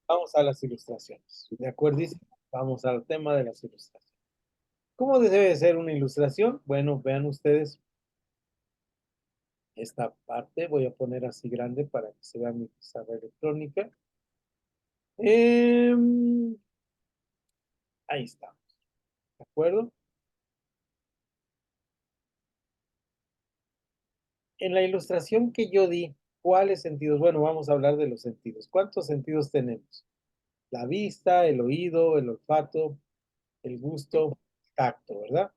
Speaker 1: Vamos a las ilustraciones. ¿De acuerdo? Vamos al tema de las ilustraciones. ¿Cómo debe ser una ilustración? Bueno, vean ustedes esta parte. Voy a poner así grande para que se vea mi pizarra electrónica. Ahí está. ¿De acuerdo? En la ilustración que yo di, ¿cuáles sentidos? Bueno, vamos a hablar de los sentidos. ¿Cuántos sentidos tenemos? La vista, el oído, el olfato, el gusto, el tacto, ¿verdad?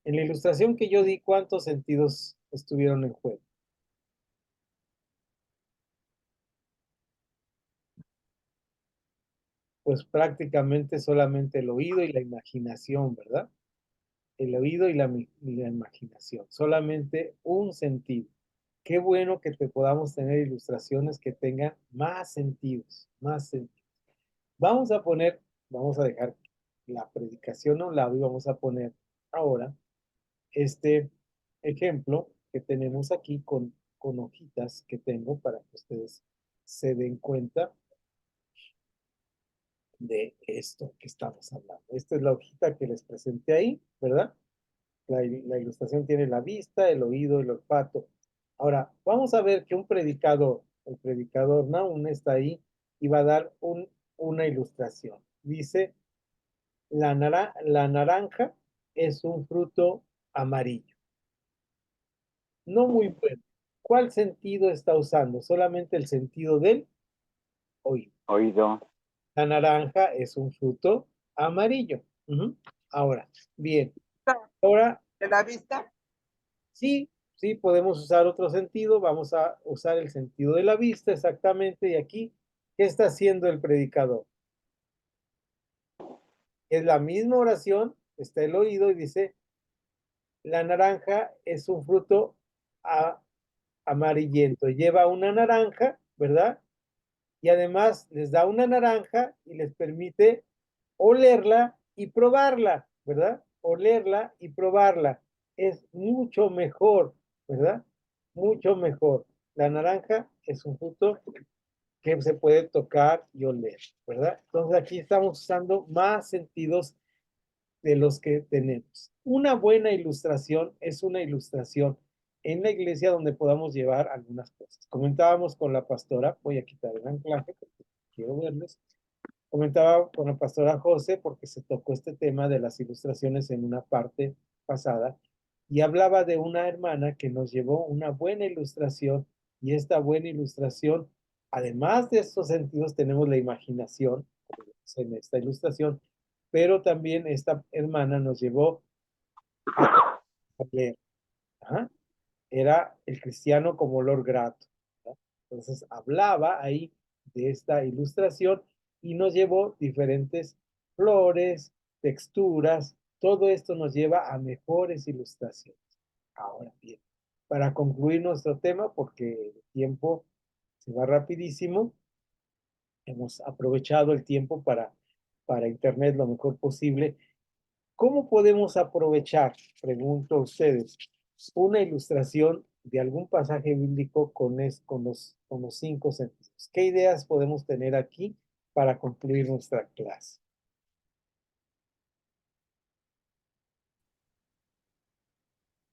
Speaker 1: En la ilustración que yo di, ¿cuántos sentidos estuvieron en juego? Pues prácticamente solamente el oído y la imaginación, ¿verdad? El oído y la imaginación. Solamente un sentido. Qué bueno que te podamos tener ilustraciones que tengan más sentidos, más sentidos. Vamos a dejar la predicación a un lado y vamos a poner ahora este ejemplo que tenemos aquí con hojitas que tengo para que ustedes se den cuenta de esto que estamos hablando. Esta es la hojita que les presenté ahí, ¿verdad? La ilustración tiene la vista, el oído, el olfato. Ahora, vamos a ver que el predicador Nahum está ahí y va a dar una ilustración. Dice, la naranja es un fruto amarillo. No muy bueno. ¿Cuál sentido está usando? Solamente el sentido del oído.
Speaker 5: Oído.
Speaker 1: La naranja es un fruto amarillo. Ahora, bien. Ahora,
Speaker 4: ¿De la vista?
Speaker 1: sí, podemos usar otro sentido. Vamos a usar el sentido de la vista, exactamente. Y aquí, ¿qué está haciendo el predicador? Es la misma oración, está el oído y dice, la naranja es un fruto amarillento. Lleva una naranja, ¿verdad? Y además les da una naranja y les permite olerla y probarla, ¿verdad? Olerla y probarla. Es mucho mejor, ¿verdad? Mucho mejor. La naranja es un fruto que se puede tocar y oler, ¿verdad? Entonces aquí estamos usando más sentidos de los que tenemos. Una buena ilustración es una ilustración en la iglesia donde podamos llevar algunas cosas. Comentábamos con la pastora, voy a quitar el anclaje porque quiero verles. Comentaba con la pastora José porque se tocó este tema de las ilustraciones en una parte pasada y hablaba de una hermana que nos llevó una buena ilustración y esta buena ilustración, además de estos sentidos, tenemos la imaginación en esta ilustración, pero también esta hermana nos llevó a leer. Ajá. Era el cristiano como olor grato, ¿verdad? Entonces hablaba ahí de esta ilustración y nos llevó diferentes flores, texturas, todo esto nos lleva a mejores ilustraciones. Ahora bien, para concluir nuestro tema, porque el tiempo se va rapidísimo, hemos aprovechado el tiempo para Internet lo mejor posible. ¿Cómo podemos aprovechar, pregunto a ustedes, una ilustración de algún pasaje bíblico con los 5 sentidos? ¿Qué ideas podemos tener aquí para concluir nuestra clase?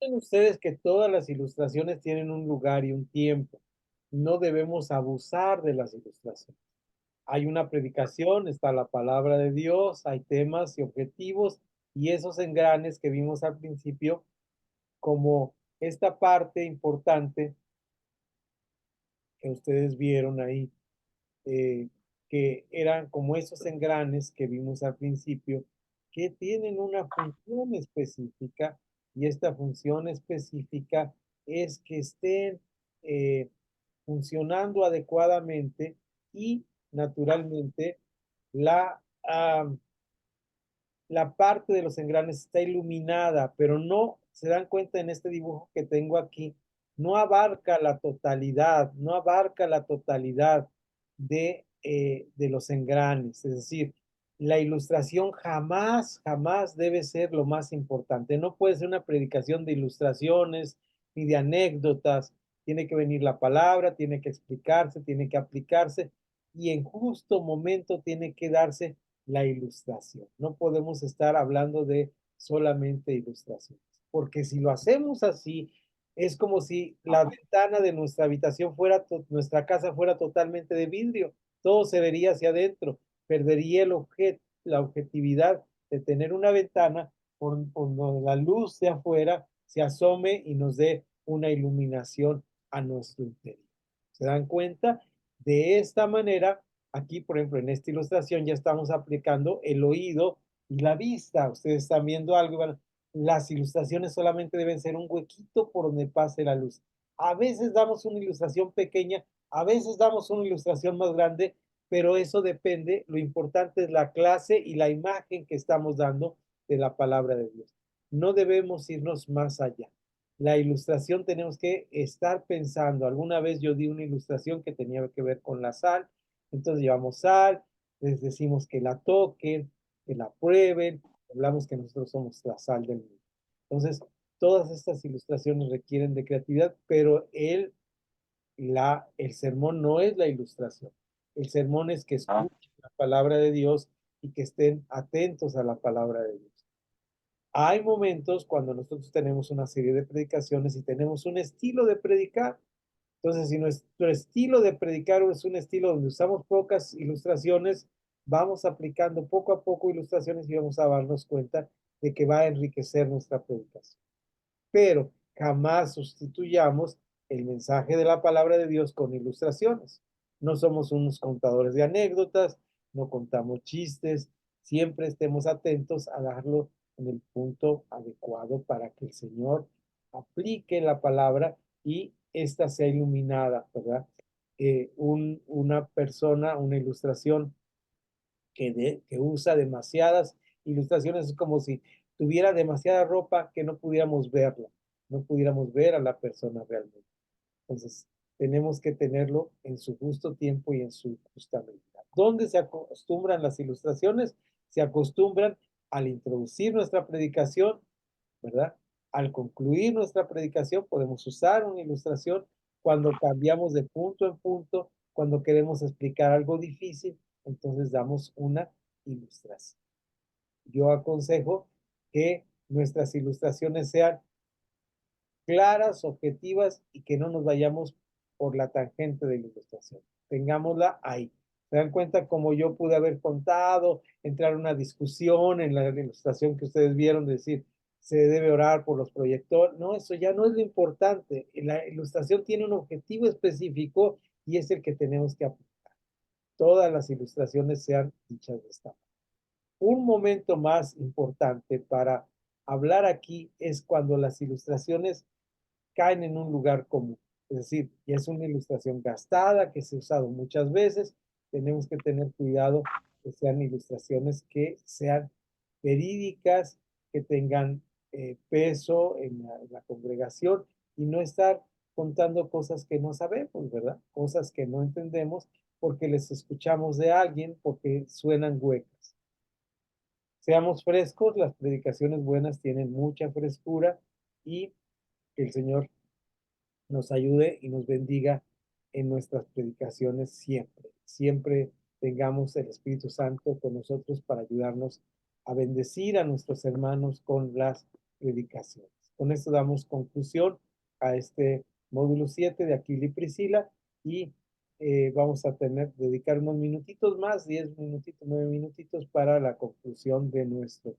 Speaker 1: Saben ustedes que todas las ilustraciones tienen un lugar y un tiempo. No debemos abusar de las ilustraciones. Hay una predicación, está la palabra de Dios, hay temas y objetivos y esos engranes que vimos al principio como esta parte importante que ustedes vieron ahí, eh, que eran como esos engranes que vimos al principio, que tienen una función específica y esta función específica es que estén funcionando adecuadamente y naturalmente la, la parte de los engranes está iluminada, pero no se dan cuenta en este dibujo que tengo aquí, no abarca la totalidad, no abarca la totalidad de los engranes. Es decir, la ilustración jamás, jamás debe ser lo más importante. No puede ser una predicación de ilustraciones ni de anécdotas. Tiene que venir la palabra, tiene que explicarse, tiene que aplicarse y en justo momento tiene que darse la ilustración. No podemos estar hablando de solamente ilustraciones, porque si lo hacemos así, es como si la ventana de nuestra habitación fuera, nuestra casa fuera totalmente de vidrio, todo se vería hacia adentro, perdería la objetividad de tener una ventana por donde la luz de afuera se asome y nos dé una iluminación a nuestro interior. ¿Se dan cuenta? De esta manera, aquí, por ejemplo, en esta ilustración ya estamos aplicando el oído y la vista. Ustedes están viendo algo, las ilustraciones solamente deben ser un huequito por donde pase la luz. A veces damos una ilustración pequeña, a veces damos una ilustración más grande, pero eso depende. Lo importante es la clase y la imagen que estamos dando de la palabra de Dios. No debemos irnos más allá. La ilustración tenemos que estar pensando. Alguna vez yo di una ilustración que tenía que ver con la sal. Entonces llevamos sal, les decimos que la toquen, que la prueben, hablamos que nosotros somos la sal del mundo. Entonces, todas estas ilustraciones requieren de creatividad, pero el sermón no es la ilustración. El sermón es que escuchen la palabra de Dios y que estén atentos a la palabra de Dios. Hay momentos cuando nosotros tenemos una serie de predicaciones y tenemos un estilo de predicar. Entonces, si nuestro estilo de predicar es un estilo donde usamos pocas ilustraciones, vamos aplicando poco a poco ilustraciones y vamos a darnos cuenta de que va a enriquecer nuestra predicación. Pero jamás sustituyamos el mensaje de la palabra de Dios con ilustraciones. No somos unos contadores de anécdotas, no contamos chistes, siempre estemos atentos a darlo en el punto adecuado para que el Señor aplique la palabra y ésta sea iluminada, ¿verdad? Una persona, una ilustración que usa demasiadas ilustraciones es como si tuviera demasiada ropa que no pudiéramos verla, no pudiéramos ver a la persona realmente. Entonces, tenemos que tenerlo en su justo tiempo y en su justa medida. ¿Dónde se acostumbran las ilustraciones? Se acostumbran al introducir nuestra predicación, ¿verdad? Al concluir nuestra predicación podemos usar una ilustración Cuando cambiamos de punto en punto, cuando queremos explicar algo difícil, entonces damos una ilustración. Yo aconsejo que nuestras ilustraciones sean claras, objetivas y que no nos vayamos por la tangente de la ilustración. Tengámosla ahí. ¿Se dan cuenta cómo yo pude haber contado, entrar en una discusión en la ilustración que ustedes vieron, decir, se debe orar por los proyectores? No, eso ya no es lo importante. La ilustración tiene un objetivo específico y es el que tenemos que aplicar. Todas las ilustraciones sean dichas de esta manera. Un momento más importante para hablar aquí es cuando las ilustraciones caen en un lugar común. Es decir, ya es una ilustración gastada que se ha usado muchas veces. Tenemos que tener cuidado que sean ilustraciones que sean verídicas, que tengan peso en la congregación y no estar contando cosas que no sabemos, ¿verdad? Cosas que no entendemos porque les escuchamos de alguien, porque suenan huecas. Seamos frescos, las predicaciones buenas tienen mucha frescura y que el Señor nos ayude y nos bendiga en nuestras predicaciones siempre. Siempre tengamos el Espíritu Santo con nosotros para ayudarnos a bendecir a nuestros hermanos con las predicaciones. Con esto damos conclusión a este módulo 7 de Aquila y Priscila y vamos a dedicar unos minutitos más, 10 minutitos, 9 minutitos para la conclusión de nuestro